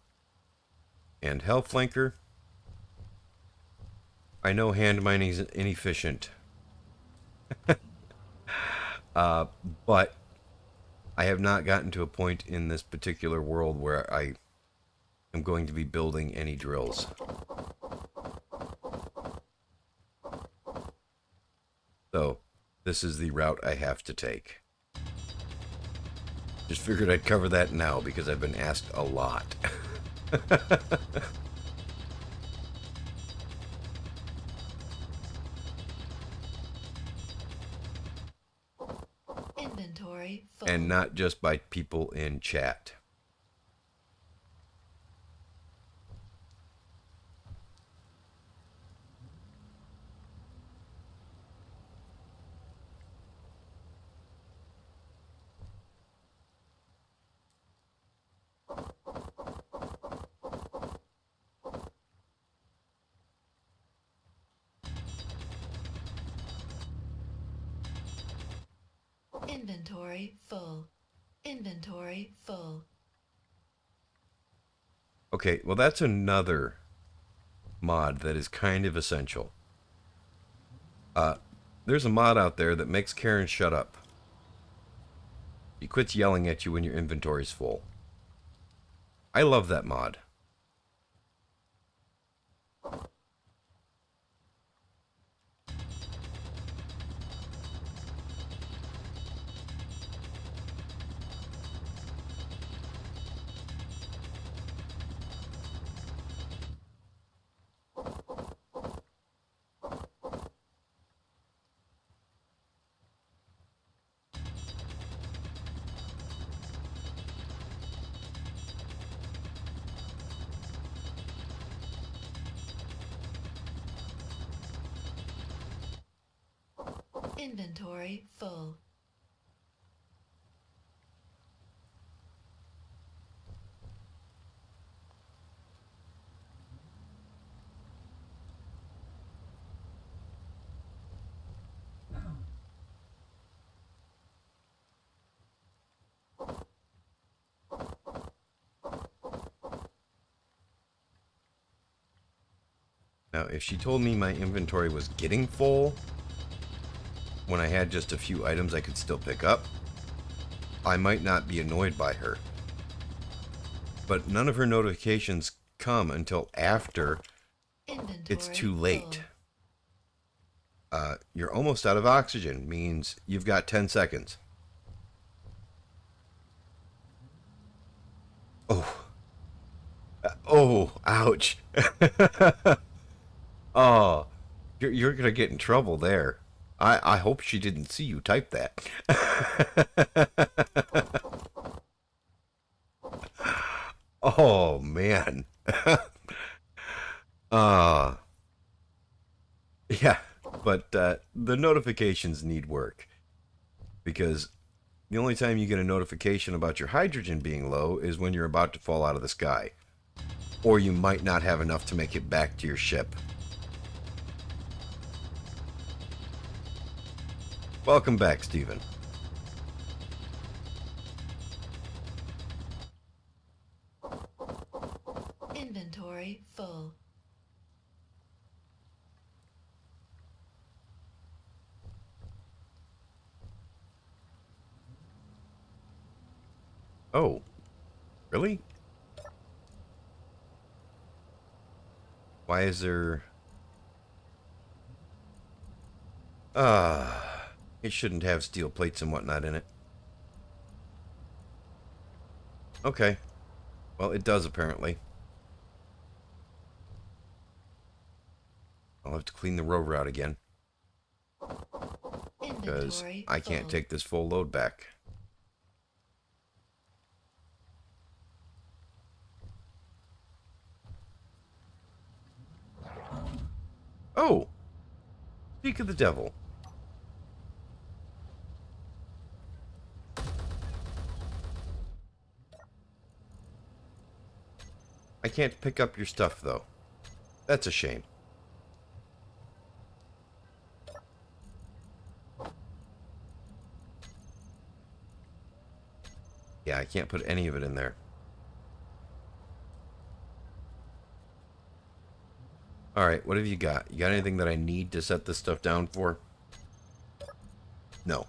Hellflanker. I know hand mining is inefficient. But I have not gotten to a point in this particular world where I am going to be building any drills. So, this is the route I have to take. Just figured I'd cover that now because I've been asked a lot. Inventory full. And not just by people in chat. Inventory full. Inventory full. Okay, well that's another mod that is kind of essential. There's a mod out there that makes Karen shut up. He quits yelling at you when your inventory's full. I love that mod. Inventory full. Now, if she told me my inventory was getting full when I had just a few items I could still pick up, I might not be annoyed by her. But none of her notifications come until after Inventory it's too late. full. You're almost out of oxygen means you've got 10 seconds. Oh. Oh, ouch. Oh, you're going to get in trouble there. I hope she didn't see you type that. Oh, man. uh, yeah, but the notifications need work. Because the only time you get a notification about your hydrogen being low is when you're about to fall out of the sky. Or you might not have enough to make it back to your ship. Welcome back, Stephen. Inventory full. Oh, really? Why is there... it shouldn't have steel plates and whatnot in it. Okay. Well, it does apparently. I'll have to clean the rover out again. Because Inventory I can't full. take this full load back. Oh! Speak of the devil. I can't pick up your stuff, though. That's a shame. Yeah, I can't put any of it in there. Alright, what have you got? You got anything that I need to set this stuff down for? No.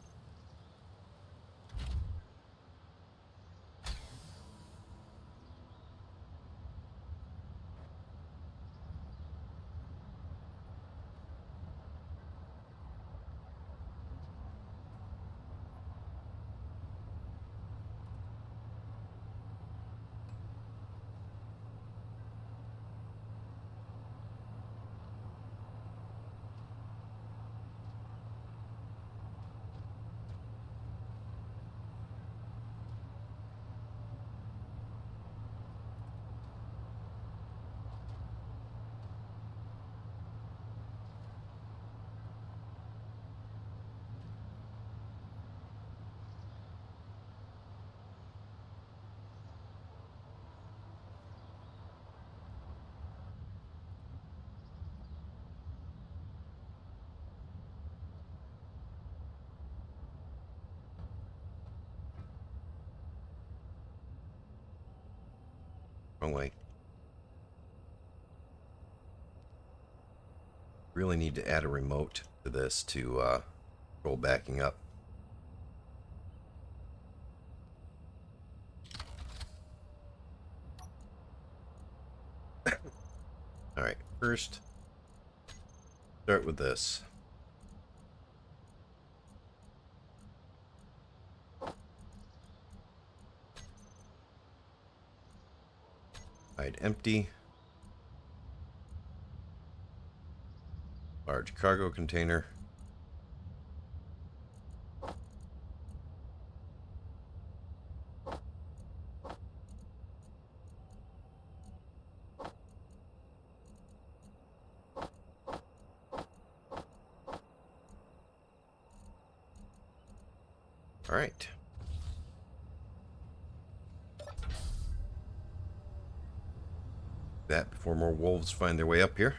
Wrong way. Really need to add a remote to this to control backing up. Alright, first, start with this. Hide empty. Large cargo container. All right. That before more wolves find their way up here.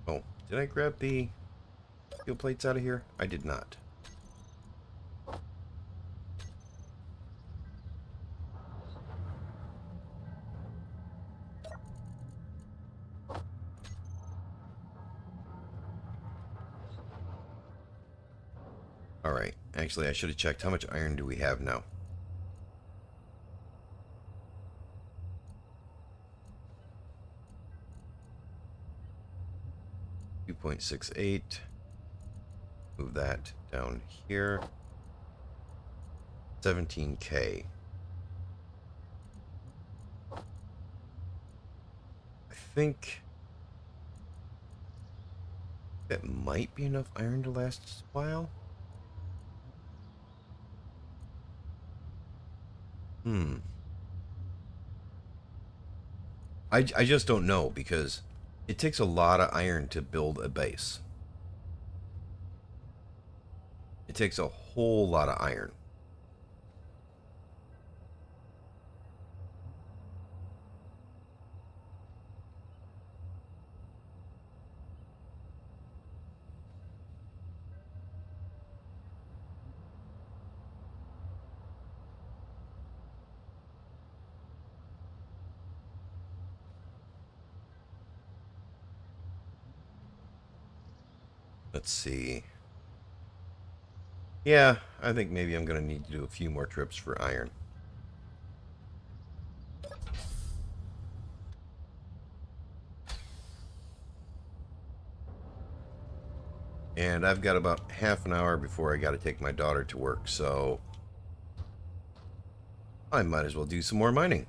Oh, did I grab the steel plates out of here? I did not. Alright, actually I should have checked how much iron do we have now. .68. Move that down here. 17K. I think that might be enough iron to last a while. I just don't know, because it takes a lot of iron to build a base. It takes a whole lot of iron. Let's see. Yeah, I think maybe I'm going to need to do a few more trips for iron. And I've got about half an hour before I got to take my daughter to work, so I might as well do some more mining.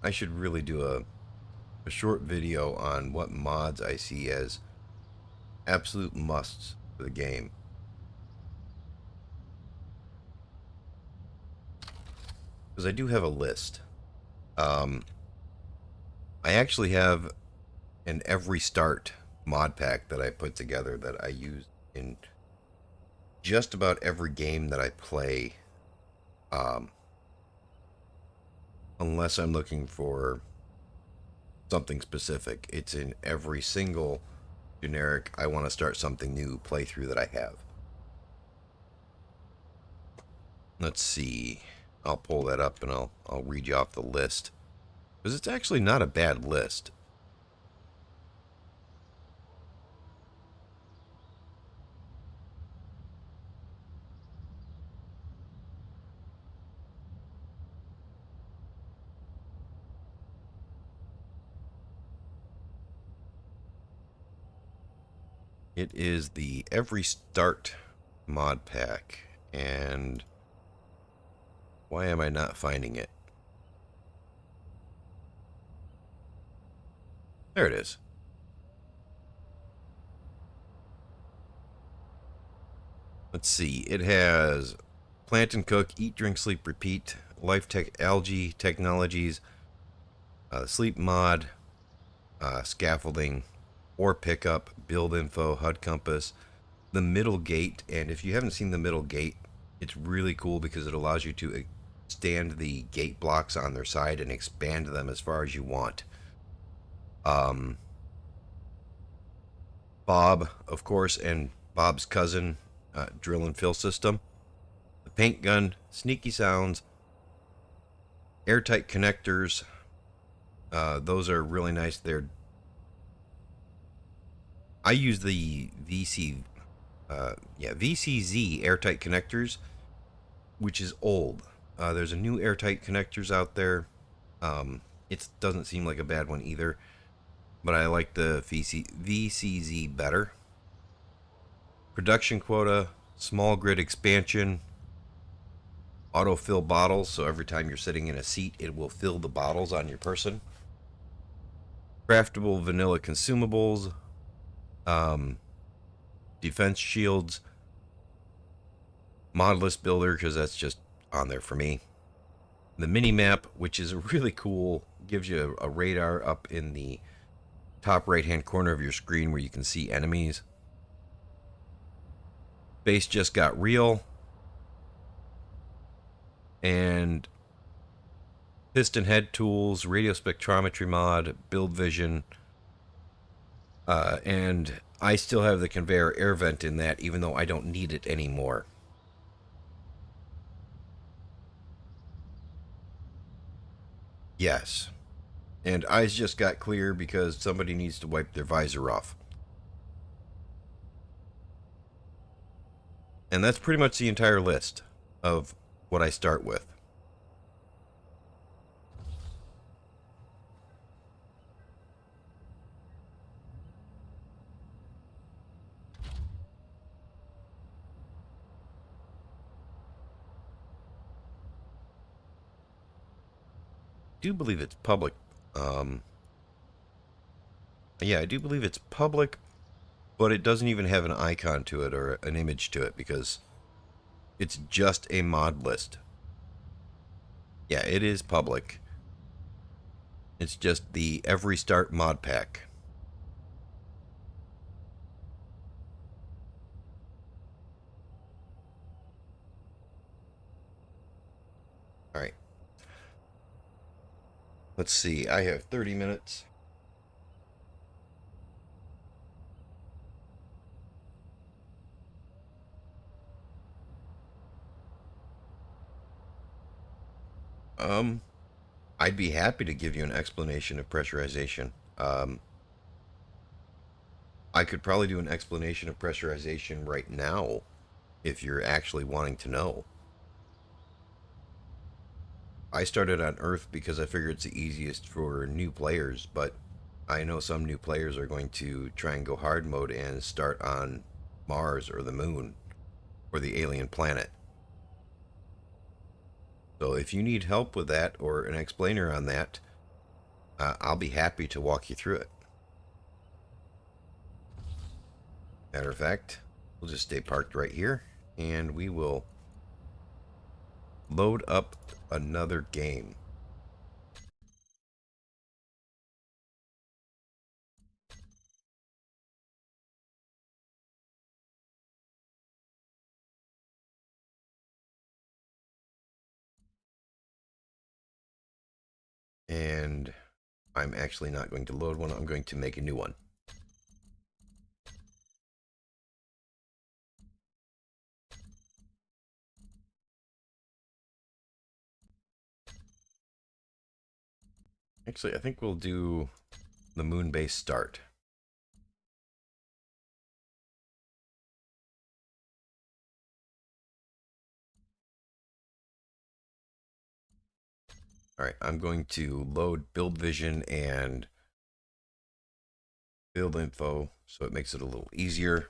I should really do a short video on what mods I see as absolute musts for the game. Because I do have a list. I actually have an every start mod pack that I put together that I use in just about every game that I play. Unless I'm looking for something specific. It's in every single generic I want to start something new playthrough that I have. Let's see. I'll pull that up and I'll read you off the list. Because it's actually not a bad list. It is the Every Start mod pack, and why am I not finding it? There it is. Let's see. It has Plant and Cook, Eat, Drink, Sleep, Repeat, Life Tech, Algae Technologies, Sleep Mod, Scaffolding, Ore Pickup, Build Info, HUD Compass, the Middle Gate. And if you haven't seen the Middle Gate, it's really cool because it allows you to stand the gate blocks on their side and expand them as far as you want. Bob, of course, and Bob's cousin, drill and fill system, the paint gun, sneaky sounds, airtight connectors. Those are really nice. I use the VCZ airtight connectors, which is old. There's a new airtight connectors out there. It doesn't seem like a bad one either, but I like the VCZ better. Production quota, small grid expansion, autofill bottles, so every time you're sitting in a seat, it will fill the bottles on your person. Craftable vanilla consumables, defense shields, mod list builder, because that's just on there for me. The mini map, which is really cool, gives you a radar up in the top right hand corner of your screen where you can see enemies. Base just got real, and piston head tools, radio spectrometry mod, build vision, and I still have the conveyor air vent in that, even though I don't need it anymore. Yes. And eyes just got clear because somebody needs to wipe their visor off. And that's pretty much the entire list of what I start with. I do believe it's public. Yeah, I do believe it's public, but it doesn't even have an icon to it or an image to it because it's just a mod list. Yeah, it is public. It's just the Every Start mod pack. Alright. Let's see, I have 30 minutes. I'd be happy to give you an explanation of pressurization. I could probably do an explanation of pressurization right now if you're actually wanting to know. I started on Earth because I figured it's the easiest for new players, but I know some new players are going to try and go hard mode and start on Mars or the Moon or the alien planet. So if you need help with that or an explainer on that, I'll be happy to walk you through it. Matter of fact, we'll just stay parked right here and we will load up another game. And I'm actually not going to load one, I'm going to make a new one. Actually, I think we'll do the moon base start. Alright, I'm going to load build vision and build info so it makes it a little easier.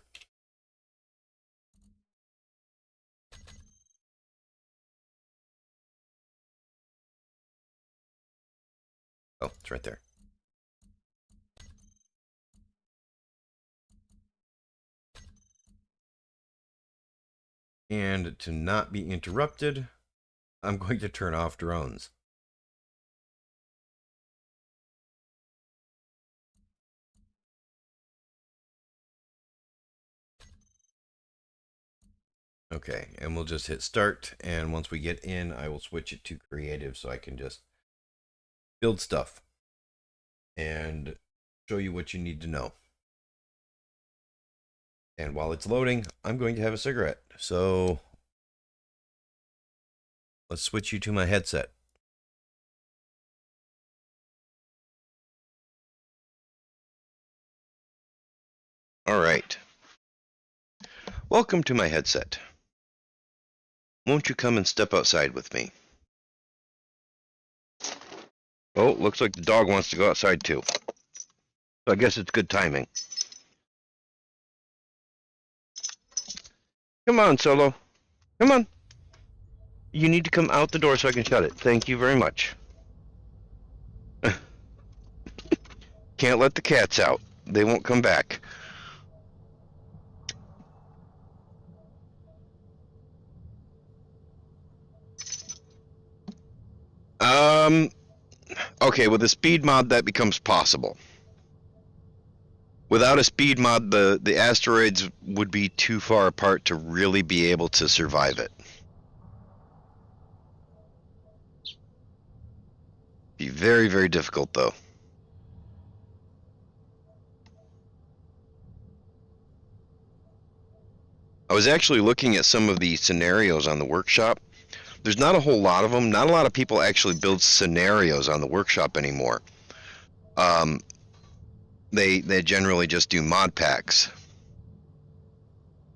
Oh, it's right there. And to not be interrupted, I'm going to turn off drones. Okay, and we'll just hit start, and once we get in, I will switch it to creative so I can just build stuff and show you what you need to know. And while it's loading, I'm going to have a cigarette. So let's switch you to my headset. All right. Welcome to my headset. Won't you come and step outside with me? Oh, looks like the dog wants to go outside too. So I guess it's good timing. Come on, Solo. Come on. You need to come out the door so I can shut it. Thank you very much. Can't let the cats out. They won't come back. Okay, with a speed mod that becomes possible. Without a speed mod, the asteroids would be too far apart to really be able to survive it. Very, very difficult, though. I was actually looking at some of the scenarios on the workshop. There's not a whole lot of them. Not a lot of people actually build scenarios on the workshop anymore. They generally just do mod packs.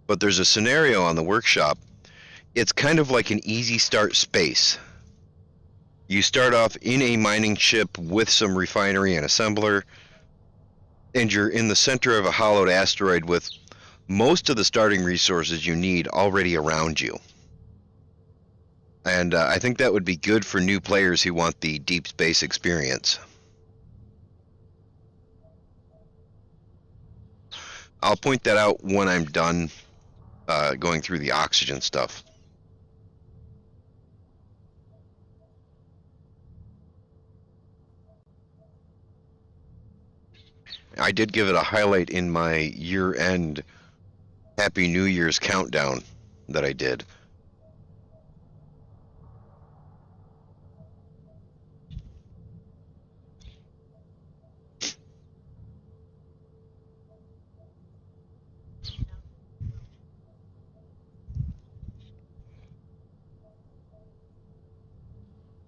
But there's a scenario on the workshop. It's kind of like an easy start space. You start off in a mining ship with some refinery and assembler, and you're in the center of a hollowed asteroid with most of the starting resources you need already around you. And I think that would be good for new players who want the deep space experience. I'll point that out when I'm done going through the oxygen stuff. I did give it a highlight in my year-end Happy New Year's countdown that I did.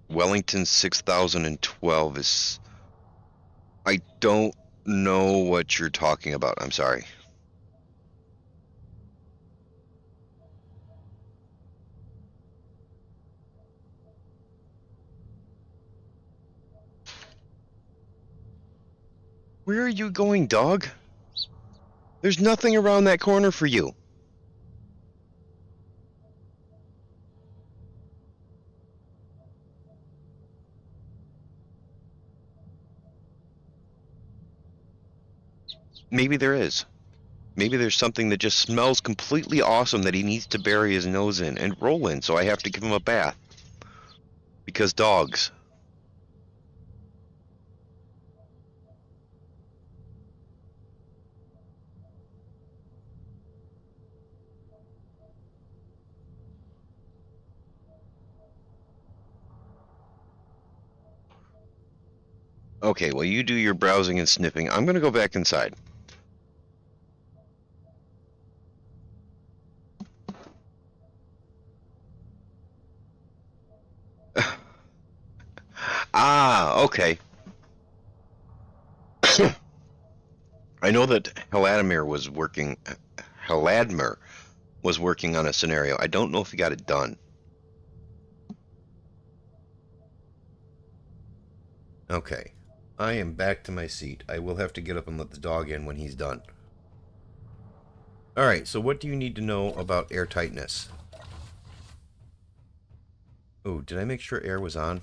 Wellington 6012 is... I don't know what you're talking about. I'm sorry. Where are you going, dog? There's nothing around that corner for you. Maybe there is. Maybe there's something that just smells completely awesome that he needs to bury his nose in and roll in, so I have to give him a bath. Because dogs. Okay, well, you do your browsing and sniffing. I'm gonna go back inside. Ah, okay. I know that Heladmir was working on a scenario. I don't know if he got it done. Okay. I am back to my seat. I will have to get up and let the dog in when he's done. Alright, so what do you need to know about airtightness? Oh, did I make sure air was on?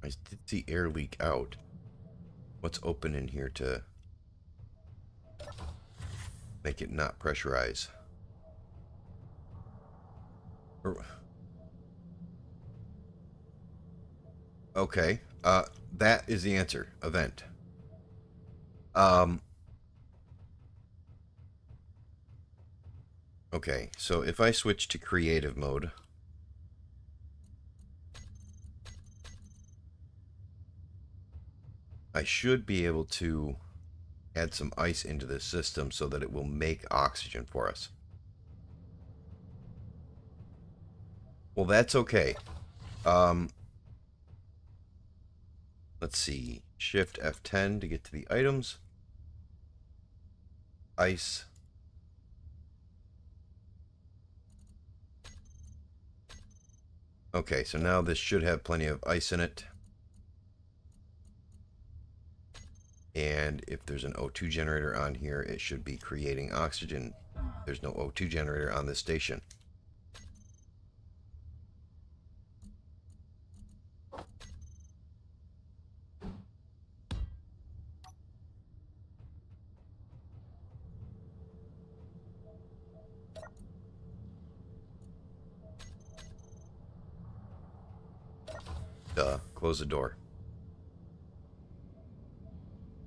I did see air leak out. What's open in here to make it not pressurize? Okay, that is the answer. Event. Okay, so if I switch to creative mode, I should be able to add some ice into this system so that it will make oxygen for us. Well, that's okay. Let's see. Shift F10 to get to the items. Ice. Okay, so now this should have plenty of ice in it. And if there's an O2 generator on here, it should be creating oxygen. There's no O2 generator on this station. close the door.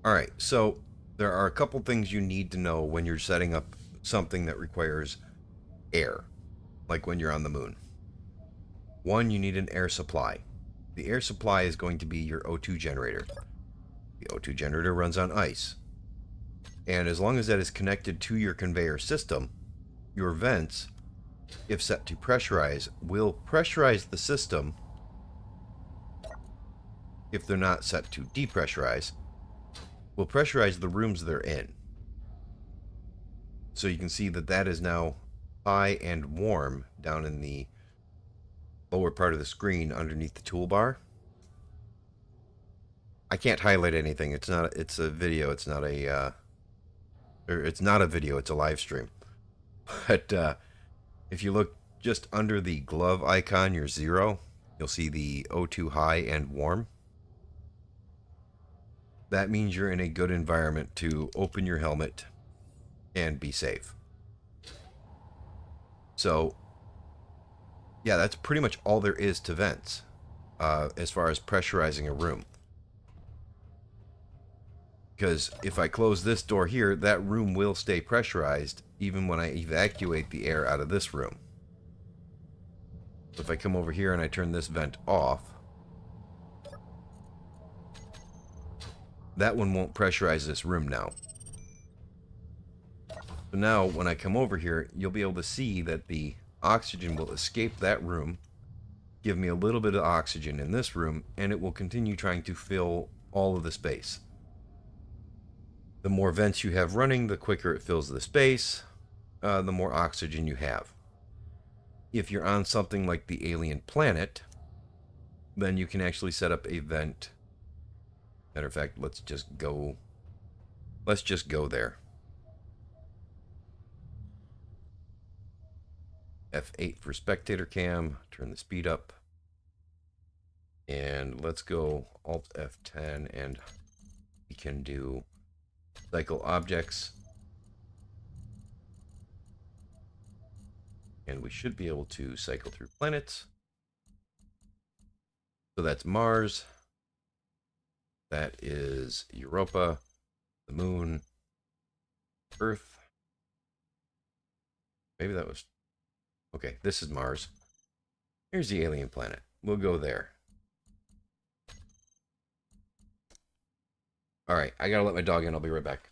Alright, so there are a couple things you need to know when you're setting up something that requires air, like when you're on the moon. One, you need an air supply. The air supply is going to be your O2 generator. The O2 generator runs on ice. And as long as that is connected to your conveyor system, your vents, if set to pressurize, will pressurize the system. If they're not set to depressurize, will pressurize the rooms they're in. So you can see that that is now high and warm down in the lower part of the screen underneath the toolbar. I can't highlight anything. It's a video. It's not a it's not a video. It's a live stream. But if you look just under the glove icon, your 0, you'll see the O2 high and warm. That means you're in a good environment to open your helmet and be safe. So, yeah, that's pretty much all there is to vents as far as pressurizing a room. Because if I close this door here, that room will stay pressurized even when I evacuate the air out of this room. So if I come over here and I turn this vent off, that one won't pressurize this room now. So now when I come over here, you'll be able to see that the oxygen will escape that room, give me a little bit of oxygen in this room, and it will continue trying to fill all of the space. The more vents you have running, the quicker it fills the space, the more oxygen you have. If you're on something like the alien planet, then you can actually set up a vent. Matter of fact, let's just go there. F8 for spectator cam, turn the speed up. And let's go Alt F10 and we can do cycle objects. And we should be able to cycle through planets. So that's Mars. That is Europa, the Moon, Earth. Maybe that was... Okay, this is Mars. Here's the alien planet. We'll go there. Alright, I gotta let my dog in. I'll be right back.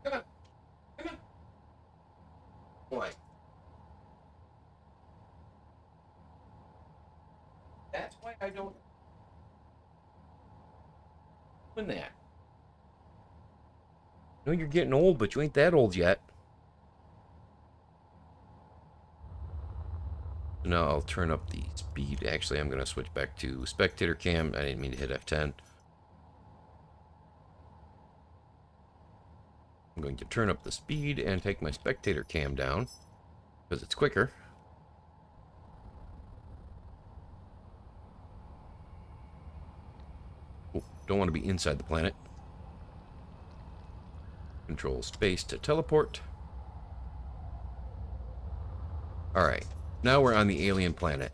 Come on. Come on. Why? That's why I don't... Doing that. I know you're getting old, but you ain't that old yet. Now I'll turn up the speed. Actually, I'm going to switch back to spectator cam. I didn't mean to hit F10. I'm going to turn up the speed and take my spectator cam down because it's quicker. Oh, don't want to be inside the planet. Control space to teleport. Alright, now we're on the alien planet.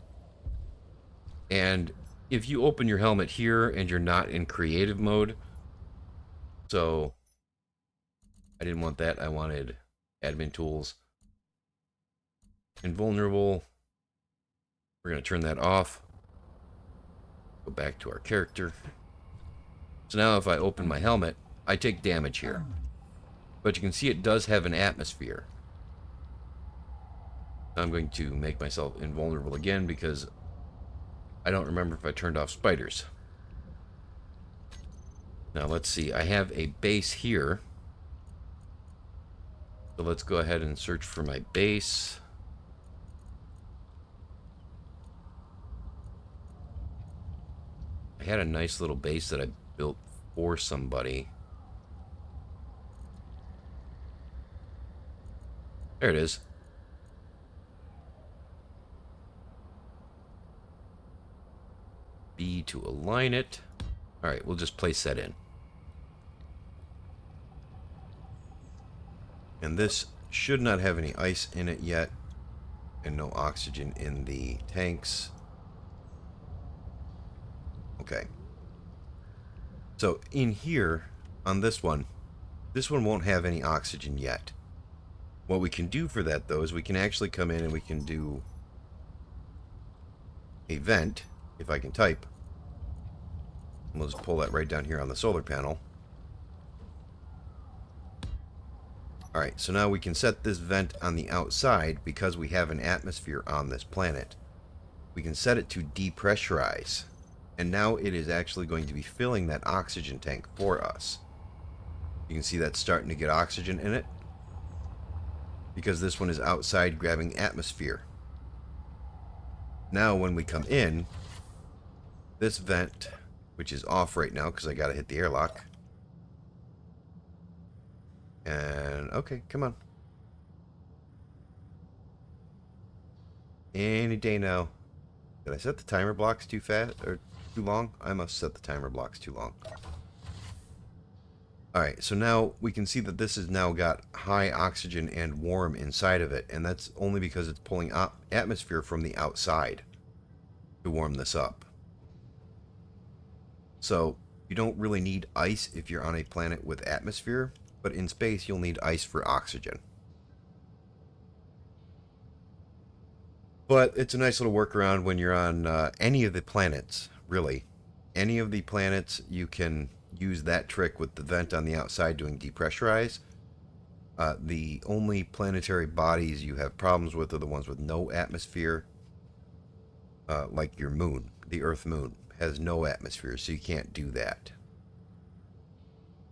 And if you open your helmet here and you're not in creative mode, so I didn't want that, I wanted admin tools. Invulnerable, we're going to turn that off. Go back to our character. So now if I open my helmet, I take damage here. But you can see it does have an atmosphere. I'm going to make myself invulnerable again because I don't remember if I turned off spiders. Now let's see, I have a base here. So let's go ahead and search for my base. I had a nice little base that I built for somebody. There it is. B to align it. Alright, we'll just place that in. And this should not have any ice in it yet. And no oxygen in the tanks. Okay. So in here, on this one won't have any oxygen yet. What we can do for that, though, is we can actually come in and we can do a vent, if I can type. We'll just pull that right down here on the solar panel. Alright, so now we can set this vent on the outside because we have an atmosphere on this planet. We can set it to depressurize. And now it is actually going to be filling that oxygen tank for us. You can see that's starting to get oxygen in it, because this one is outside grabbing atmosphere. Now when we come in, this vent, which is off right now because I gotta hit the airlock. And okay, come on. Any day now. Did I set the timer blocks too fast or too long? I must set the timer blocks too long. Alright, so now we can see that this has now got high oxygen and warm inside of it, and that's only because it's pulling atmosphere from the outside to warm this up. So you don't really need ice if you're on a planet with atmosphere, but in space you'll need ice for oxygen. But it's a nice little workaround when you're on any of the planets, really. Any of the planets, you can use that trick with the vent on the outside doing depressurize. The only planetary bodies you have problems with are the ones with no atmosphere, like your moon. The Earth moon has no atmosphere, so you can't do that.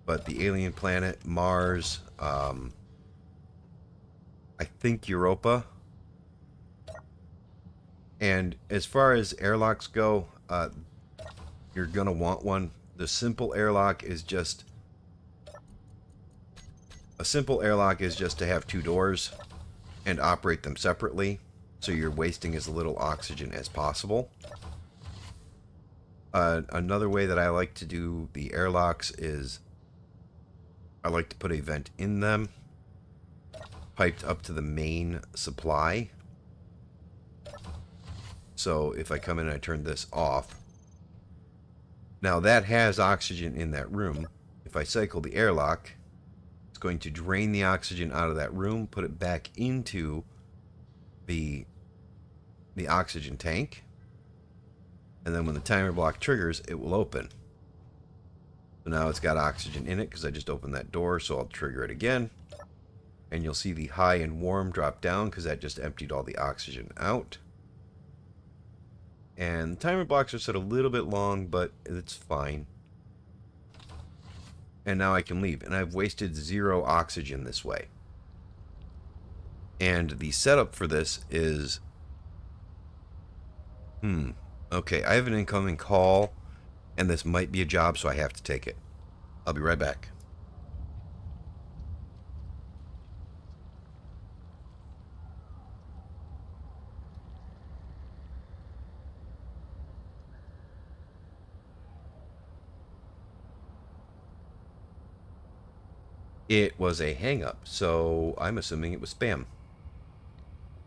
But the alien planet, Mars, I think Europa. And as far as airlocks go, you're going to want one. The simple airlock is just... A simple airlock is just to have two doors and operate them separately, so you're wasting as little oxygen as possible. Another way that I like to do the airlocks is I like to put a vent in them, piped up to the main supply. So if I come in and I turn this off, now that has oxygen in that room. If I cycle the airlock, it's going to drain the oxygen out of that room, put it back into the oxygen tank, and then when the timer block triggers, it will open. So now it's got oxygen in it because I just opened that door, so I'll trigger it again. And you'll see the high and warm drop down because that just emptied all the oxygen out. And the timer blocks are set a little bit long, but it's fine. And now I can leave. And I've wasted 0 oxygen this way. And the setup for this is... Okay, I have an incoming call, and this might be a job, so I have to take it. I'll be right back. It was a hang-up, so I'm assuming it was spam.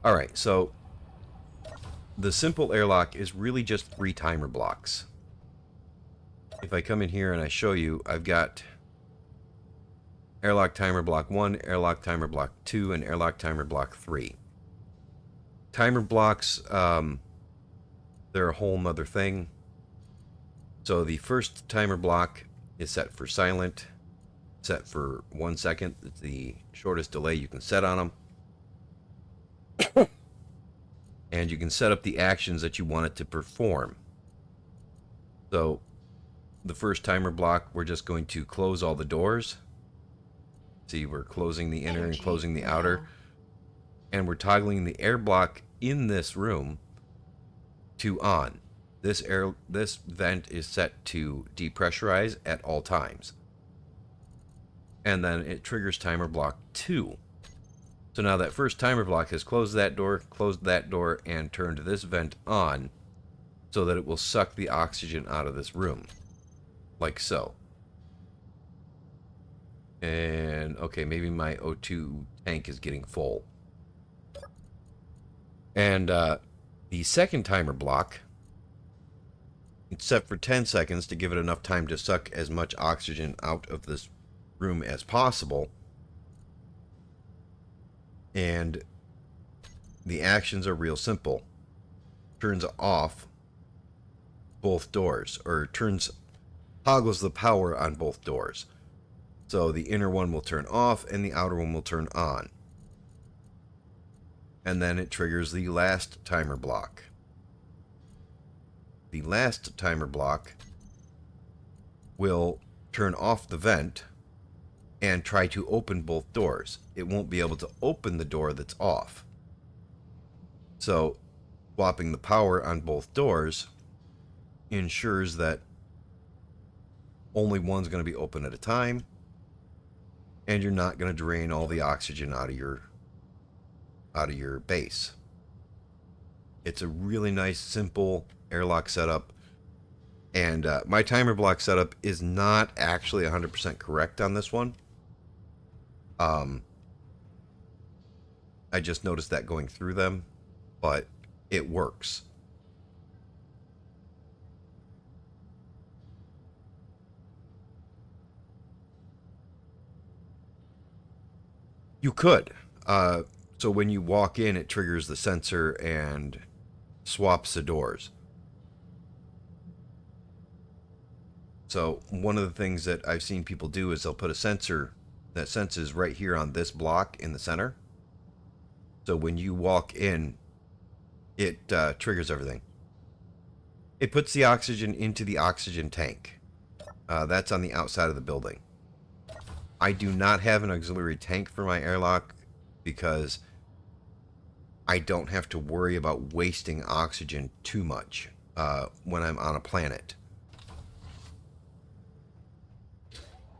Alright, so the simple airlock is really just 3 timer blocks. If I come in here and I show you, I've got airlock timer block 1, airlock timer block 2, and airlock timer block 3. Timer blocks, they're a whole nother thing. So the first timer block is set for silent, set for 1 second. It's the shortest delay you can set on them. And you can set up the actions that you want it to perform. So the first timer block, we're just going to close all the doors. See, we're closing the inner and closing the outer. And we're toggling the air block in this room to on. This vent is set to depressurize at all times. And then it triggers timer block 2. So now that first timer block has closed that door, and turned this vent on so that it will suck the oxygen out of this room. Like so. And, okay, maybe my O2 tank is getting full. And the second timer block, it's set for 10 seconds to give it enough time to suck as much oxygen out of this room as possible. And the actions are real simple. Turns off both doors, or toggles the power on both doors. So the inner one will turn off and the outer one will turn on. And then it triggers the last timer block. The last timer block will turn off the vent and try to open both doors. It won't be able to open the door that's off. So swapping the power on both doors ensures that only one's going to be open at a time, and you're not going to drain all the oxygen out of your base. It's a really nice, simple airlock setup, and my timer block setup is not actually 100% correct on this one. I just noticed that going through them, but it works. You could. So when you walk in, it triggers the sensor and swaps the doors. So one of the things that I've seen people do is they'll put a sensor that senses right here on this block in the center. So when you walk in, it triggers everything. It puts the oxygen into the oxygen tank. That's on the outside of the building. I do not have an auxiliary tank for my airlock because I don't have to worry about wasting oxygen too much when I'm on a planet.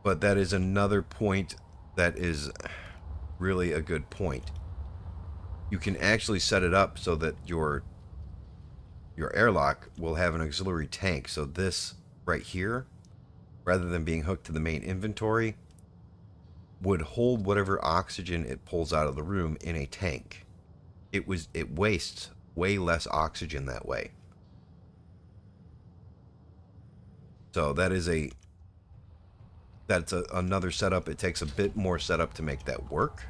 But that is another point that is really a good point. You can actually set it up so that your airlock will have an auxiliary tank. So this right here, rather than being hooked to the main inventory, would hold whatever oxygen it pulls out of the room in a tank. It wastes way less oxygen that way. So that's another setup. It takes a bit more setup to make that work,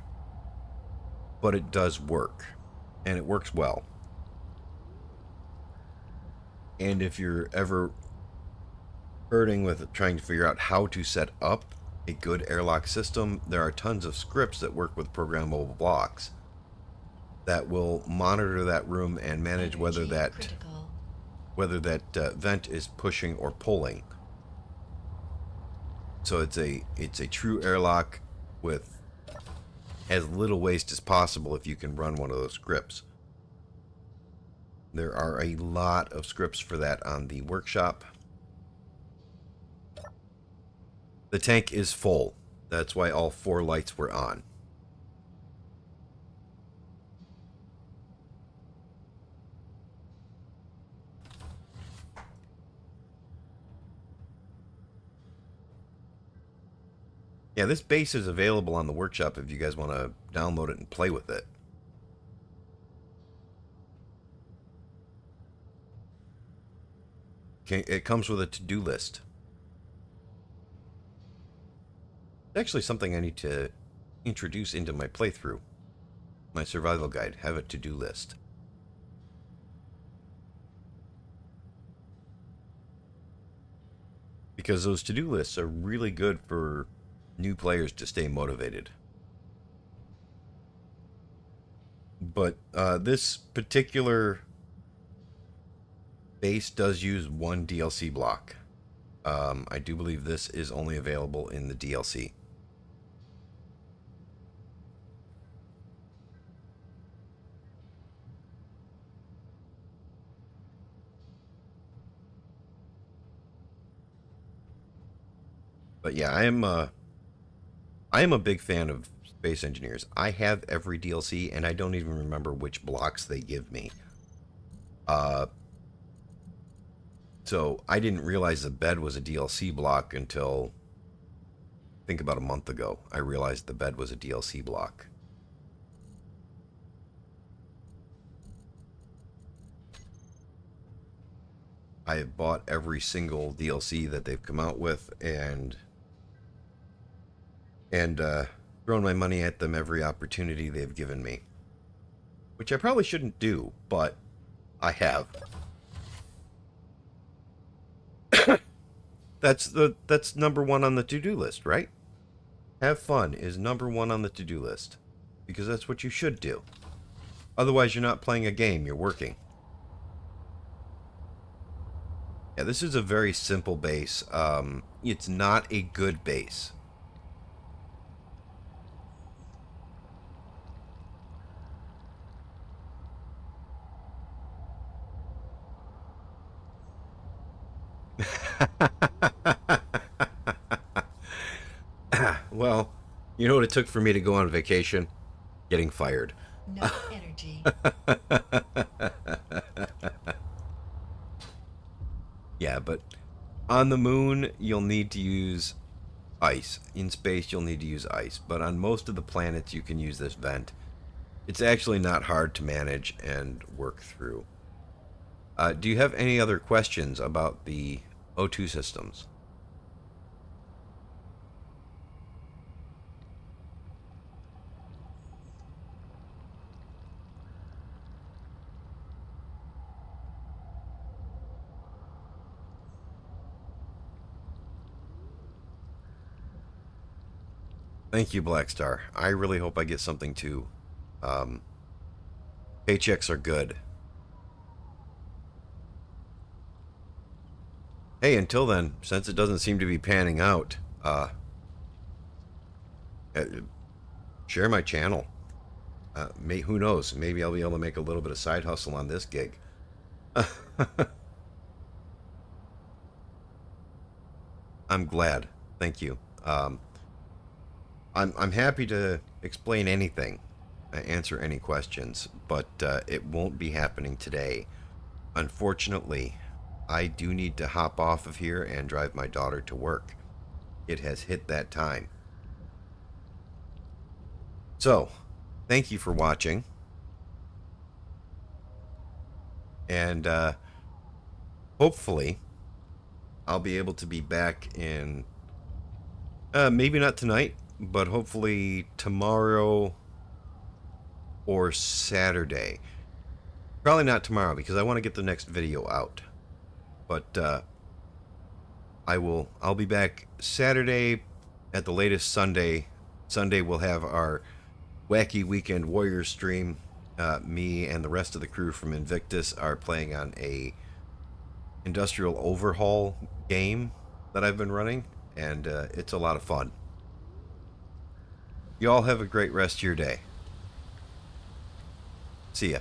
but it does work, and it works well. And if you're ever hurting with trying to figure out how to set up a good airlock system, there are tons of scripts that work with programmable blocks that will monitor that room and manage whether that vent is pushing or pulling. So it's a true airlock with as little waste as possible if you can run one of those scripts. There are a lot of scripts for that on the workshop. The tank is full. That's why all 4 lights were on. Yeah, this base is available on the workshop if you guys want to download it and play with it. Okay, it comes with a to-do list. It's actually something I need to introduce into my playthrough. My survival guide, have a to-do list. Because those to-do lists are really good for new players to stay motivated. But this particular base does use 1 DLC block. I do believe this is only available in the DLC. But yeah, I am a big fan of Space Engineers. I have every DLC, and I don't even remember which blocks they give me. So I didn't realize the bed was a DLC block until, I think, about a month ago. I realized the bed was a DLC block. I have bought every single DLC that they've come out with, and thrown my money at them every opportunity they've given me. Which I probably shouldn't do, but I have. That's number one on the to-do list, right? Have fun is number one on the to-do list. Because that's what you should do. Otherwise, you're not playing a game, you're working. Yeah, this is a very simple base. It's not a good base. Well, you know what it took for me to go on vacation? Getting fired. No energy. Yeah, but on the moon, you'll need to use ice. In space, you'll need to use ice. But on most of the planets, you can use this vent. It's actually not hard to manage and work through. Do you have any other questions about the O2 systems? Thank you, Black Star. I really hope I get something too. Paychecks are good. Hey, until then, since it doesn't seem to be panning out, share my channel. Who knows? Maybe I'll be able to make a little bit of side hustle on this gig. I'm glad. Thank you. I'm happy to explain anything, answer any questions, but it won't be happening today. Unfortunately, I do need to hop off of here and drive my daughter to work. It has hit that time. So, thank you for watching. And hopefully, I'll be able to be back in, maybe not tonight, but hopefully tomorrow or Saturday. Probably not tomorrow because I want to get the next video out. But I'll be back Saturday, at the latest Sunday. Sunday we'll have our Wacky Weekend Warriors stream. Me and the rest of the crew from Invictus are playing on a industrial overhaul game that I've been running, and it's a lot of fun. You all have a great rest of your day. See ya.